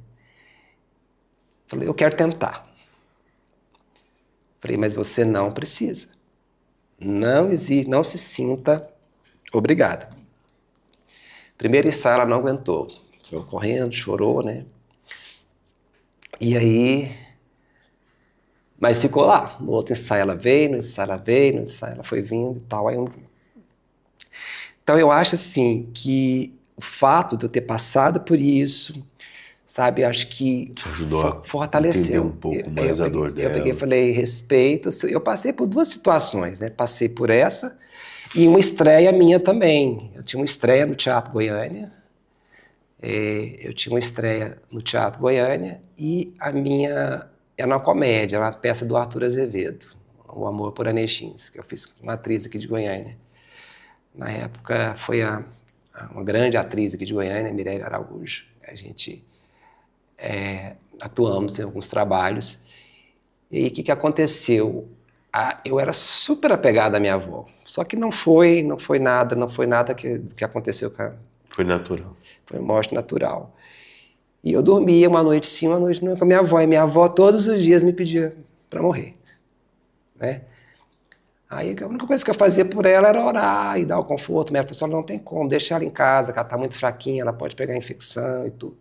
Falei, eu quero tentar. Falei, mas você não precisa. Não existe, não se sinta obrigada. Primeiro ensaio ela não aguentou. Saiu correndo, chorou, né? E aí... Mas ficou lá. No outro ensaio ela veio, no ensaio ela veio, no ensaio ela foi vindo e tal. Então eu acho assim que o fato de eu ter passado por isso, sabe, acho que te ajudou fortaleceu. A entender um pouco mais a dor dela. Eu peguei e falei, respeito. Eu passei por 2 situações, né? Passei por essa e uma estreia minha também. Eu tinha uma estreia no Teatro Goiânia. Eu tinha uma estreia no Teatro Goiânia e a minha era uma comédia, era uma peça do Arthur Azevedo, O Amor por Anechins, que eu fiz com uma atriz aqui de Goiânia. Na época foi uma grande atriz aqui de Goiânia, Mireille Araújo. A gente atuamos em alguns trabalhos. E aí o que aconteceu? Eu era super apegado à minha avó, só que não foi nada que aconteceu com a... Foi natural. Foi morte natural. E eu dormia uma noite sim, uma noite não com a minha avó. E minha avó todos os dias me pedia para morrer. Né? Aí a única coisa que eu fazia por ela era orar e dar o conforto. Minha pessoa não tem como, deixa ela em casa, que ela está muito fraquinha, ela pode pegar infecção e tudo.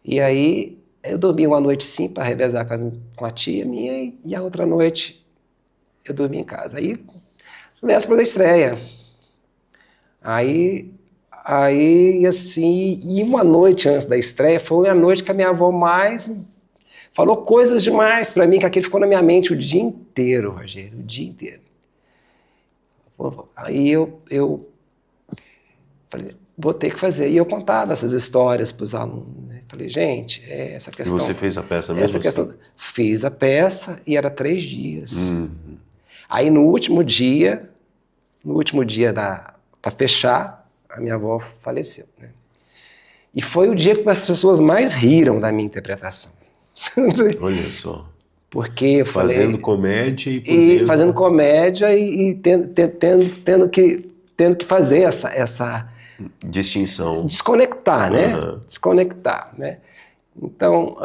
E aí eu dormia uma noite sim para revezar com a tia minha e a outra noite eu dormia em casa. Aí, véspera da estreia. Aí, assim, e uma noite antes da estreia, foi a noite que a minha avó mais falou coisas demais para mim, que aquilo ficou na minha mente o dia inteiro, Rogério, o dia inteiro. Aí eu falei, vou ter que fazer. E eu contava essas histórias para os alunos, né? Falei, gente, essa questão... E você fez a peça mesmo? Fiz a peça e era 3 dias. Aí no último dia para fechar, a minha avó faleceu, né? E foi o dia que as pessoas mais riram da minha interpretação. Olha só. Porque eu falei... Fazendo comédia e... Fazendo comédia e tendo que fazer essa... distinção. Desconectar, né? Desconectar, né? Então,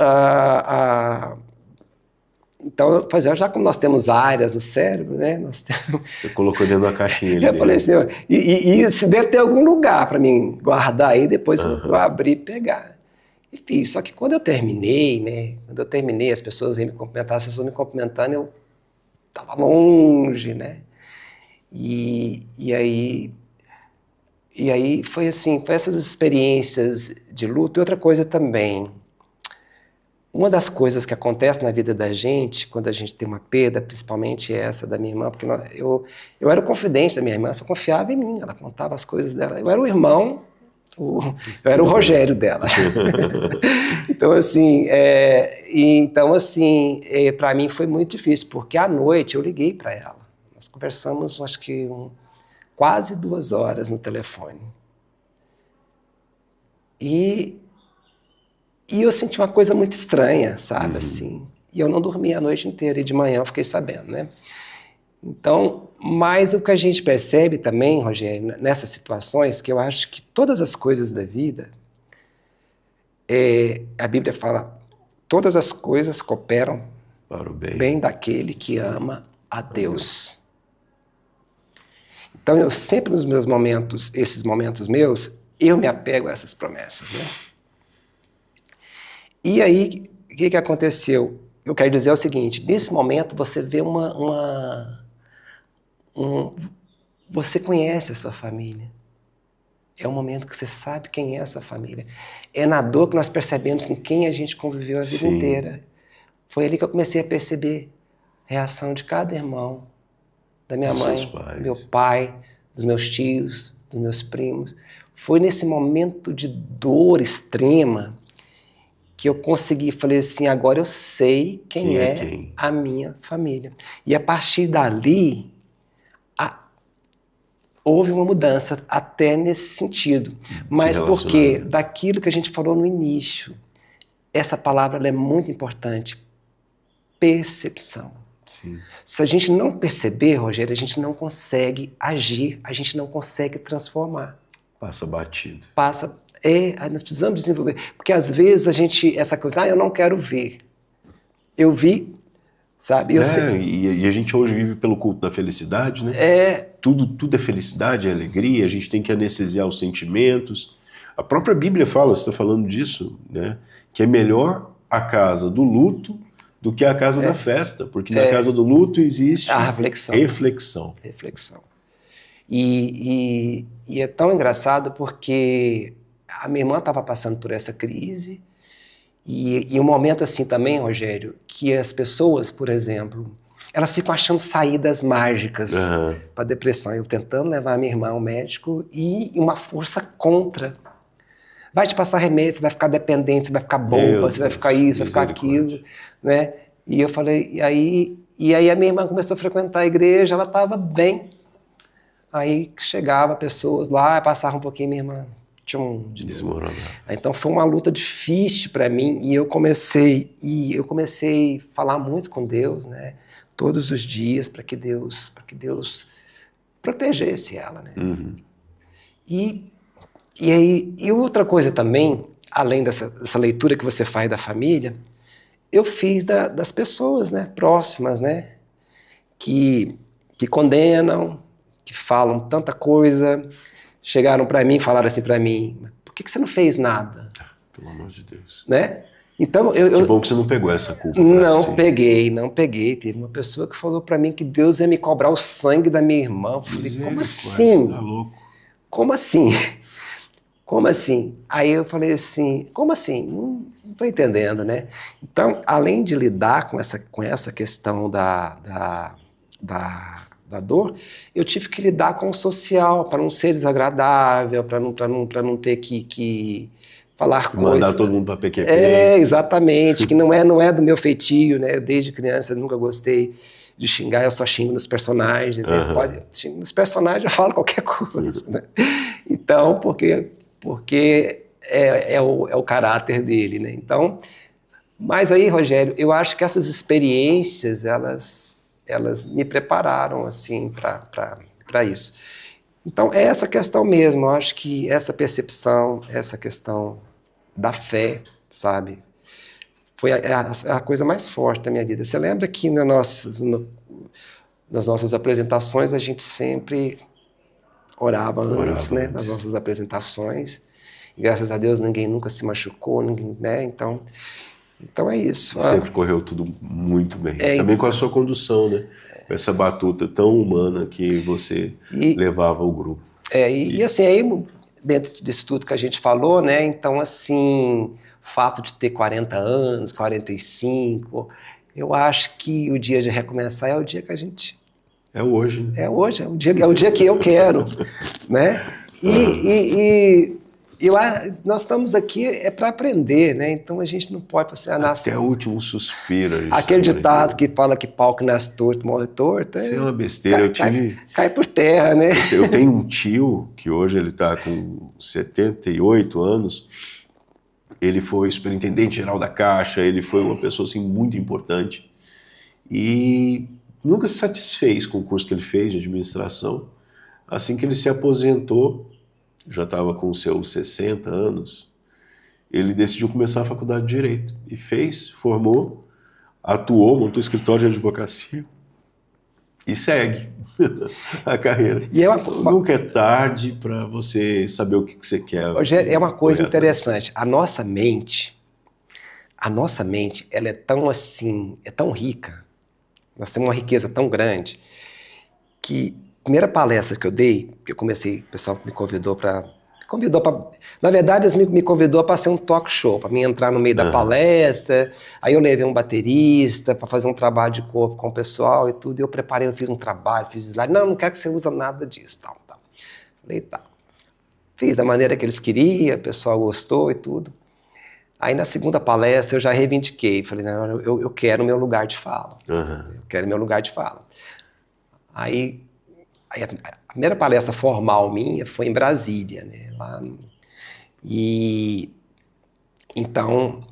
então, já como nós temos áreas no cérebro, né? Você colocou dentro da caixinha ali. Eu falei assim, e se deve ter algum lugar para mim guardar aí, depois eu abrir e pegar. E fiz. Só que quando eu terminei, né? Quando eu terminei, as pessoas iam me cumprimentar, as pessoas me cumprimentando, eu estava longe, né? E aí foi assim, foi essas experiências de luto. E outra coisa também, uma das coisas que acontece na vida da gente, quando a gente tem uma perda, principalmente essa da minha irmã, porque eu era o confidente da minha irmã, só confiava em mim, ela contava as coisas dela. Eu era o irmão, Eu era o Rogério dela. Então, assim, para mim foi muito difícil, porque à noite eu liguei para ela. Nós conversamos, acho que quase 2 horas no telefone. E eu senti uma coisa muito estranha, sabe, assim. E eu não dormi a noite inteira, e de manhã eu fiquei sabendo, né? Então, mas o que a gente percebe também, Rogério, nessas situações, que eu acho que todas as coisas da vida, a Bíblia fala, todas as coisas cooperam para o bem daquele que ama a Deus. Então, eu sempre nos meus momentos, esses momentos meus, eu me apego a essas promessas, né? E aí, o que aconteceu? Eu quero dizer o seguinte, nesse momento você vê você conhece a sua família. É um momento que você sabe quem é a sua família. É na dor que nós percebemos com quem a gente conviveu a vida inteira. Foi ali que eu comecei a perceber a reação de cada irmão, da minha mãe, do meu pai, dos meus tios, dos meus primos. Foi nesse momento de dor extrema que eu consegui, falei assim, agora eu sei quem é a minha família. E a partir dali, houve uma mudança até nesse sentido. Mas porque daquilo que a gente falou no início, essa palavra ela é muito importante. Percepção. Sim. Se a gente não perceber, Rogério, a gente não consegue agir, a gente não consegue transformar. Passa batido. Nós precisamos desenvolver. Porque às vezes essa coisa, eu não quero ver. Eu vi, sabe? E a gente hoje vive pelo culto da felicidade, né? Tudo é felicidade, é alegria, a gente tem que anestesiar os sentimentos. A própria Bíblia fala, você está falando disso, né? Que é melhor a casa do luto do que a casa da festa, porque na casa do luto existe a reflexão. E é tão engraçado porque a minha irmã estava passando por essa crise e um momento assim também, Rogério, que as pessoas, por exemplo, elas ficam achando saídas mágicas para a depressão. Eu tentando levar a minha irmã ao médico e uma força contra. Vai te passar remédio, você vai ficar dependente, você vai ficar bomba, você vai ficar isso, vai ficar aquilo, né? E eu falei, e aí a minha irmã começou a frequentar a igreja, ela estava bem. Aí chegava pessoas lá, passava um pouquinho, minha irmã desmoronar. Então foi uma luta difícil para mim e eu comecei a falar muito com Deus, né? Todos os dias para que Deus protegesse ela, né? E outra coisa também, além dessa leitura que você faz da família, eu fiz das pessoas, né, próximas, né, que condenam, que falam tanta coisa, chegaram para mim e falaram assim para mim, por que você não fez nada? Pelo amor de Deus. Né? Então, que bom que você não pegou essa culpa. Não peguei. Teve uma pessoa que falou para mim que Deus ia me cobrar o sangue da minha irmã. Eu falei, como assim? Tá louco. Como assim? Como assim? Aí eu falei assim, como assim? Não estou entendendo, né? Então, além de lidar com essa questão da dor, eu tive que lidar com o social, para não ser desagradável, para não ter que falar coisas. Mandar todo mundo para PQP. Exatamente, que não é do meu feitio, né? Eu, desde criança, nunca gostei de xingar, eu só xingo nos personagens, né? Nos personagens eu falo qualquer coisa, né? Então, porque é o caráter dele, né? Então, mas aí, Rogério, eu acho que essas experiências, elas me prepararam, assim, para isso. Então, é essa questão mesmo, eu acho que essa percepção, essa questão da fé, sabe, foi a coisa mais forte da minha vida. Você lembra que nas nossas apresentações a gente sempre orava antes, né, das nossas apresentações. E, graças a Deus ninguém nunca se machucou, né? Então é isso. Sempre correu tudo muito bem. Também com a sua condução, né? Com essa batuta tão humana que você levava ao grupo. E assim, aí, dentro disso tudo que a gente falou, né? Então, assim, o fato de ter 40 anos, 45, eu acho que o dia de recomeçar é o dia que a gente... É hoje, né? É hoje, é o dia que eu quero, né? nós estamos aqui para aprender, né? Então a gente não pode fazer até o último suspiro. Aquele ditado que fala que pau que nasce torto morre torto. Isso é uma besteira. Cai por terra, né? Eu tenho um tio que hoje ele está com 78 anos. Ele foi superintendente geral da Caixa. Ele foi uma pessoa assim muito importante e nunca se satisfez com o curso que ele fez de administração. Assim que ele se aposentou, já estava com seus 60 anos, ele decidiu começar a faculdade de Direito. E formou, atuou, montou escritório de advocacia e segue a carreira. E nunca é tarde para você saber o que você quer. Rogério, é uma coisa interessante. A nossa mente, ela é tão assim, é tão rica, nós temos uma riqueza tão grande, que a primeira palestra que eu dei, que eu comecei, o pessoal me convidou para... Na verdade, eles me convidou para ser um talk show, para mim entrar no meio da palestra. Aí eu levei um baterista para fazer um trabalho de corpo com o pessoal e tudo. E eu preparei, eu fiz um trabalho, fiz slide. Não quero que você use nada disso, tal. Falei, tá. Fiz da maneira que eles queriam, o pessoal gostou e tudo. Aí na segunda palestra eu já reivindiquei. Falei, não, eu quero meu lugar de fala. Eu quero meu lugar de fala. Aí a primeira palestra formal minha foi em Brasília, né? E então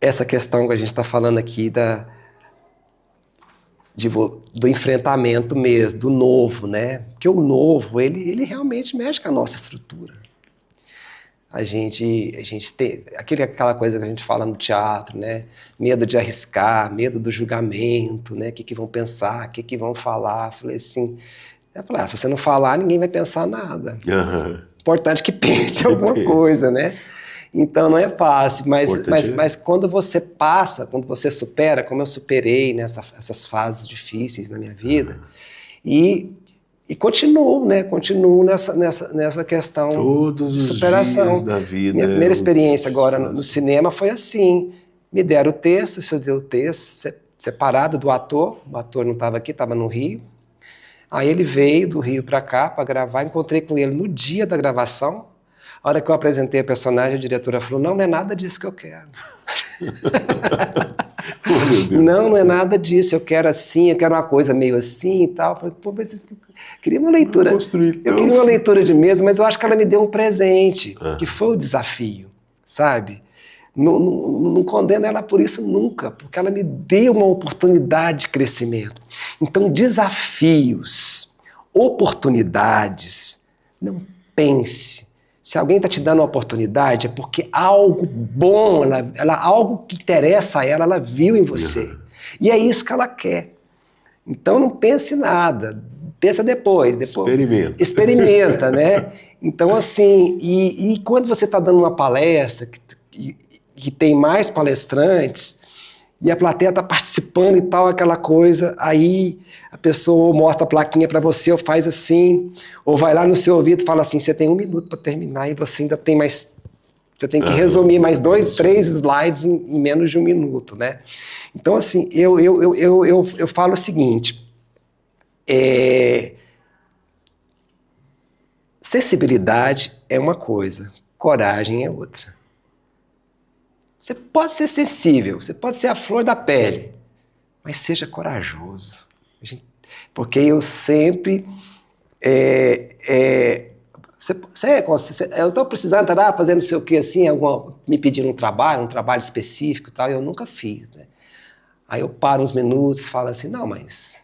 essa questão que a gente está falando aqui do enfrentamento mesmo, do novo, né? Porque o novo, ele realmente mexe com a nossa estrutura. A gente tem aquela coisa que a gente fala no teatro, né? Medo de arriscar, medo do julgamento, né? O que vão pensar, o que vão falar. Falei assim, se você não falar, ninguém vai pensar nada. Importante que pense alguma coisa, né? Então não é fácil, mas quando você passa, quando você supera, como eu superei essas fases difíceis na minha vida, e continuo, né? Continuo nessa questão todos de superação. Os dias da vida. Minha primeira experiência agora no cinema foi assim. Me deram o texto, eu dei o texto separado do ator. O ator não estava aqui, estava no Rio. Aí ele veio do Rio para cá para gravar. Encontrei com ele no dia da gravação. A hora que eu apresentei a personagem, a diretora falou, não é nada disso que eu quero. Não é nada disso, eu quero assim, eu quero uma coisa meio assim e tal. Eu falei, pô, mas eu queria uma leitura. Eu queria uma leitura de mesa, mas eu acho que ela me deu um presente, que foi o desafio, sabe? Não condeno ela por isso nunca, porque ela me deu uma oportunidade de crescimento. Então, desafios, oportunidades, não pense. Se alguém está te dando uma oportunidade, é porque algo bom, algo que interessa a ela viu em você. E é isso que ela quer. Então não pense nada, pensa depois. Experimenta, né? Então assim, e quando você está dando uma palestra que tem mais palestrantes, e a plateia está participando e tal, aquela coisa, aí a pessoa mostra a plaquinha para você, ou faz assim, ou vai lá no seu ouvido e fala assim, você tem 1 minuto para terminar e você ainda tem mais... Você tem que resumir mais 2, 3 slides em menos de 1 minuto, né? Então, assim, eu falo o seguinte, sensibilidade é uma coisa, coragem é outra. Você pode ser sensível, você pode ser a flor da pele, mas seja corajoso. Porque eu sempre... eu estou precisando estar fazendo não sei o que assim, me pedindo um trabalho específico e tal, eu nunca fiz, né? Aí eu paro uns minutos e falo assim, não, mas...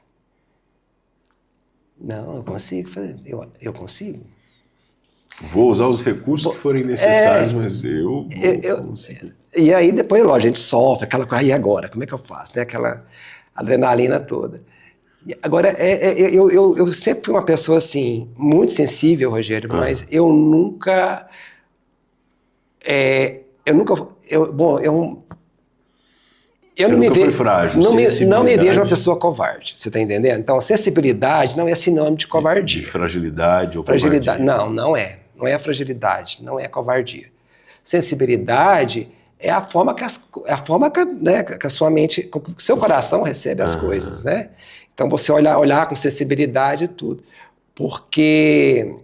Não, eu consigo fazer, eu consigo. Vou usar os recursos que forem necessários, mas eu consigo. E aí depois, lógico, a gente sofre, aquela coisa, e agora? Como é que eu faço? Né? Aquela adrenalina toda. Agora, eu sempre fui uma pessoa, assim, muito sensível, Rogério, mas eu nunca... Eu não me vejo frágil, não me vejo uma pessoa covarde, você está entendendo? Então, sensibilidade não é sinônimo de covardia. De fragilidade ou covardia. Não é. Não é a fragilidade, não é a covardia. Sensibilidade é a forma que a sua mente, que o seu coração recebe as coisas, né? Então, você olhar com sensibilidade e tudo. Porque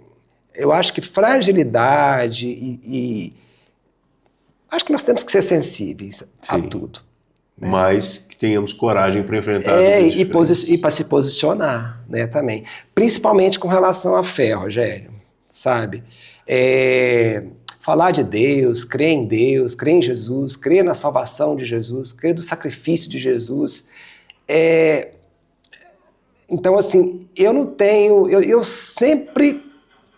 Eu acho que fragilidade acho que nós temos que ser sensíveis a tudo. Né? Mas que tenhamos coragem para enfrentar e para se posicionar, né, também. Principalmente com relação à fé, Rogério, sabe? Falar de Deus, crer em Jesus, crer na salvação de Jesus, crer do sacrifício de Jesus. Então, assim, eu não tenho... Eu sempre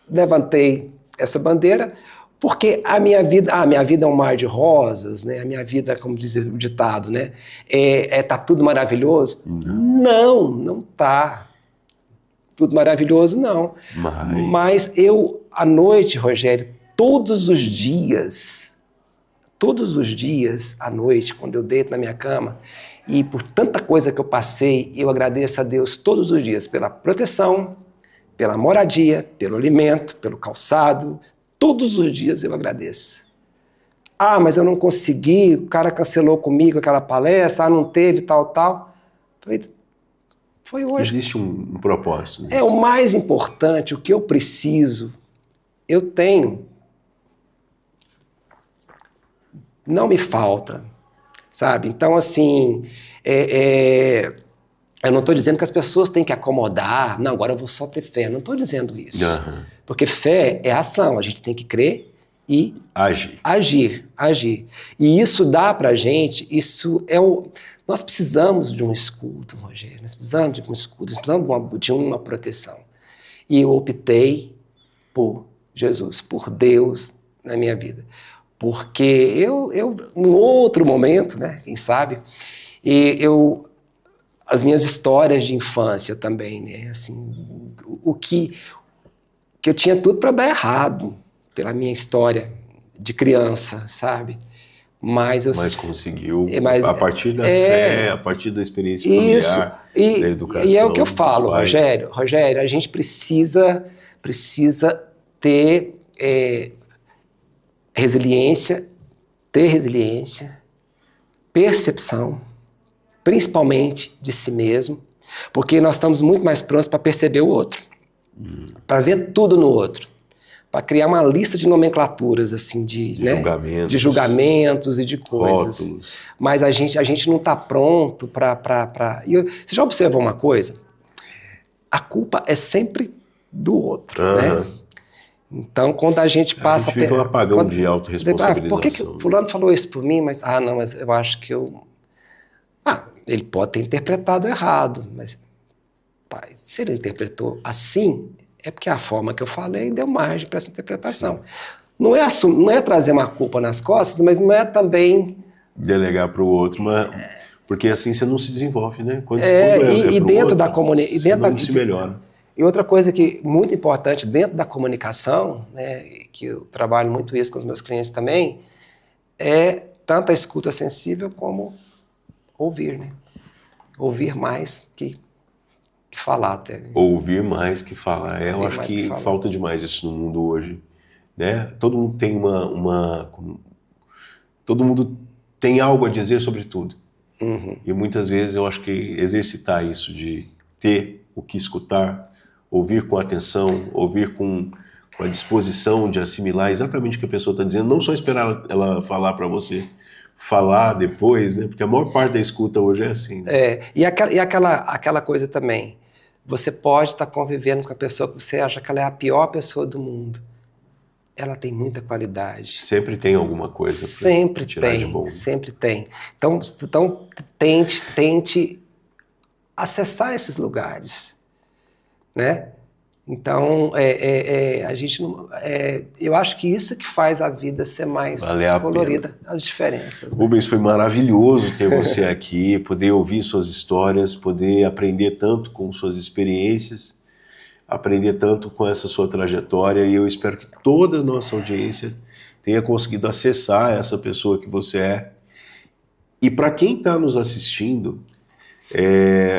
levantei essa bandeira porque a minha vida é um mar de rosas, né? A minha vida, como diz o ditado, né? Tá tudo maravilhoso? Não tá. Tudo maravilhoso, não. Mas eu, à noite, Rogério, todos os dias, à noite, quando eu deito na minha cama, e por tanta coisa que eu passei, eu agradeço a Deus todos os dias pela proteção, pela moradia, pelo alimento, pelo calçado. Todos os dias eu agradeço. Mas eu não consegui, o cara cancelou comigo aquela palestra, não teve, tal. Foi hoje. Existe um propósito nisso. O mais importante, o que eu preciso, eu tenho. Não me falta, sabe? Então, assim, eu não estou dizendo que as pessoas têm que acomodar. Não, agora eu vou só ter fé. Não estou dizendo isso. Porque fé é ação. A gente tem que crer e agir. E isso dá pra gente, nós precisamos de um escudo, Rogério. Nós precisamos de um escudo, nós precisamos de uma proteção. E eu optei por Jesus, por Deus na minha vida. Porque eu num outro momento, né, quem sabe, as minhas histórias de infância também, né, assim, o que eu tinha tudo para dar errado pela minha história de criança, sabe? Mas conseguiu, a partir da fé, a partir da experiência familiar, da educação. E é o que eu falo, Rogério, a gente precisa ter resiliência, percepção, principalmente de si mesmo, porque nós estamos muito mais prontos para perceber o outro, para ver tudo no outro, para criar uma lista de nomenclaturas assim, de julgamentos e de coisas. Rótulos. Mas a gente não está pronto para... Você já observou uma coisa? A culpa é sempre do outro, né? Então, quando a gente passa... A gente vive um apagão de autorresponsabilização. Por que fulano falou isso por mim? Mas eu acho que ele pode ter interpretado errado, mas se ele interpretou assim, é porque a forma que eu falei deu margem para essa interpretação. Não é trazer uma culpa nas costas, mas não é também... delegar para o outro, porque assim você não se desenvolve, né? Quando dentro da comunicação... não se melhora. E outra coisa que muito importante dentro da comunicação, né, que eu trabalho muito isso com os meus clientes também, é tanto a escuta sensível como ouvir, né? Ouvir mais que falar até. Ouvir mais que falar. Eu acho que falta demais isso no mundo hoje, né? Todo mundo tem todo mundo tem algo a dizer sobre tudo. E muitas vezes eu acho que exercitar isso de ter o que escutar, ouvir com atenção, ouvir com a disposição de assimilar exatamente o que a pessoa está dizendo, não só esperar ela falar para você, falar depois, né? Porque a maior parte da escuta hoje é assim. Né? E aquela coisa também, você pode estar convivendo com a pessoa que você acha que ela é a pior pessoa do mundo. Ela tem muita qualidade. Sempre tem alguma coisa para tirar de bom. Sempre tem. Então tente acessar esses lugares, né? Então, a gente não, eu acho que isso que faz a vida ser mais colorida, as diferenças. Né? Rubens, foi maravilhoso ter você aqui, poder ouvir suas histórias, poder aprender tanto com suas experiências, aprender tanto com essa sua trajetória, e eu espero que toda a nossa audiência tenha conseguido acessar essa pessoa que você é. E para quem está nos assistindo,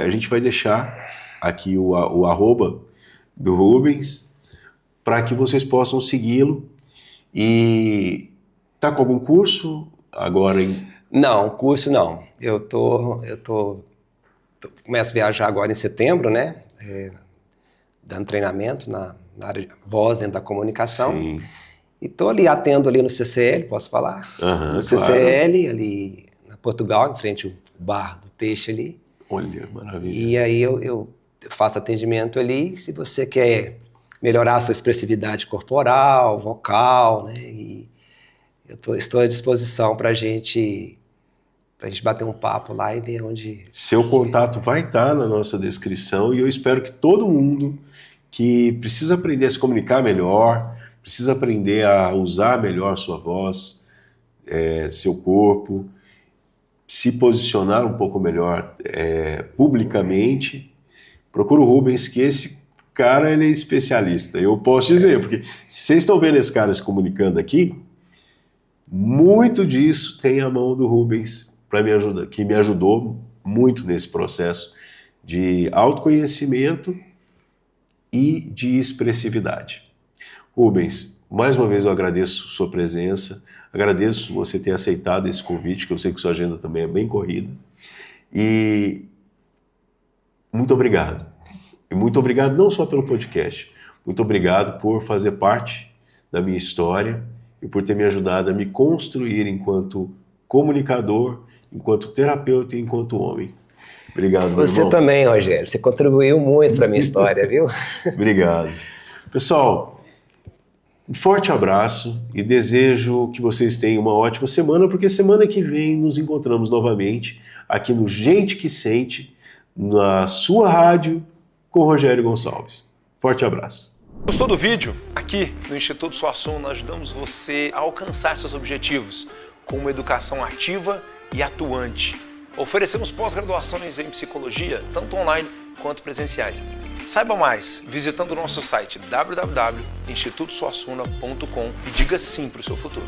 a gente vai deixar aqui o arroba do Rubens, para que vocês possam segui-lo. E tá com algum curso agora? Não, curso não. Eu começo a viajar agora em setembro, né? Dando treinamento na na área de voz, dentro da comunicação. Sim. E estou ali, atendo ali no CCL, posso falar? Aham, No claro. CCL, ali na Portugal, em frente ao bar do peixe ali. Olha, maravilha. E aí eu faço atendimento ali. Se você quer melhorar a sua expressividade corporal, vocal, né? E estou à disposição para a gente bater um papo lá e ver onde... Seu contato vai estar na nossa descrição e eu espero que todo mundo que precisa aprender a se comunicar melhor, precisa aprender a usar melhor sua voz, seu corpo, se posicionar um pouco melhor publicamente, procura o Rubens, que esse cara ele é especialista. Eu posso dizer, porque se vocês estão vendo esse cara se comunicando aqui, muito disso tem a mão do Rubens para me ajudar, que me ajudou muito nesse processo de autoconhecimento e de expressividade. Rubens, mais uma vez eu agradeço sua presença, agradeço você ter aceitado esse convite, que eu sei que sua agenda também é bem corrida, e muito obrigado. E muito obrigado não só pelo podcast, muito obrigado por fazer parte da minha história e por ter me ajudado a me construir enquanto comunicador, enquanto terapeuta e enquanto homem. Obrigado, meu Você irmão. também, Rogério. Você contribuiu muito para a minha história, viu? Obrigado. Pessoal, um forte abraço e desejo que vocês tenham uma ótima semana, porque semana que vem nos encontramos novamente aqui no Gente que Sente, na sua rádio, com Rogério Gonçalves. Forte abraço. Gostou do vídeo? Aqui no Instituto Suassuna nós ajudamos você a alcançar seus objetivos com uma educação ativa e atuante. Oferecemos pós-graduações em psicologia, tanto online quanto presenciais. Saiba mais visitando o nosso site www.institutosuassuna.com e diga sim para o seu futuro.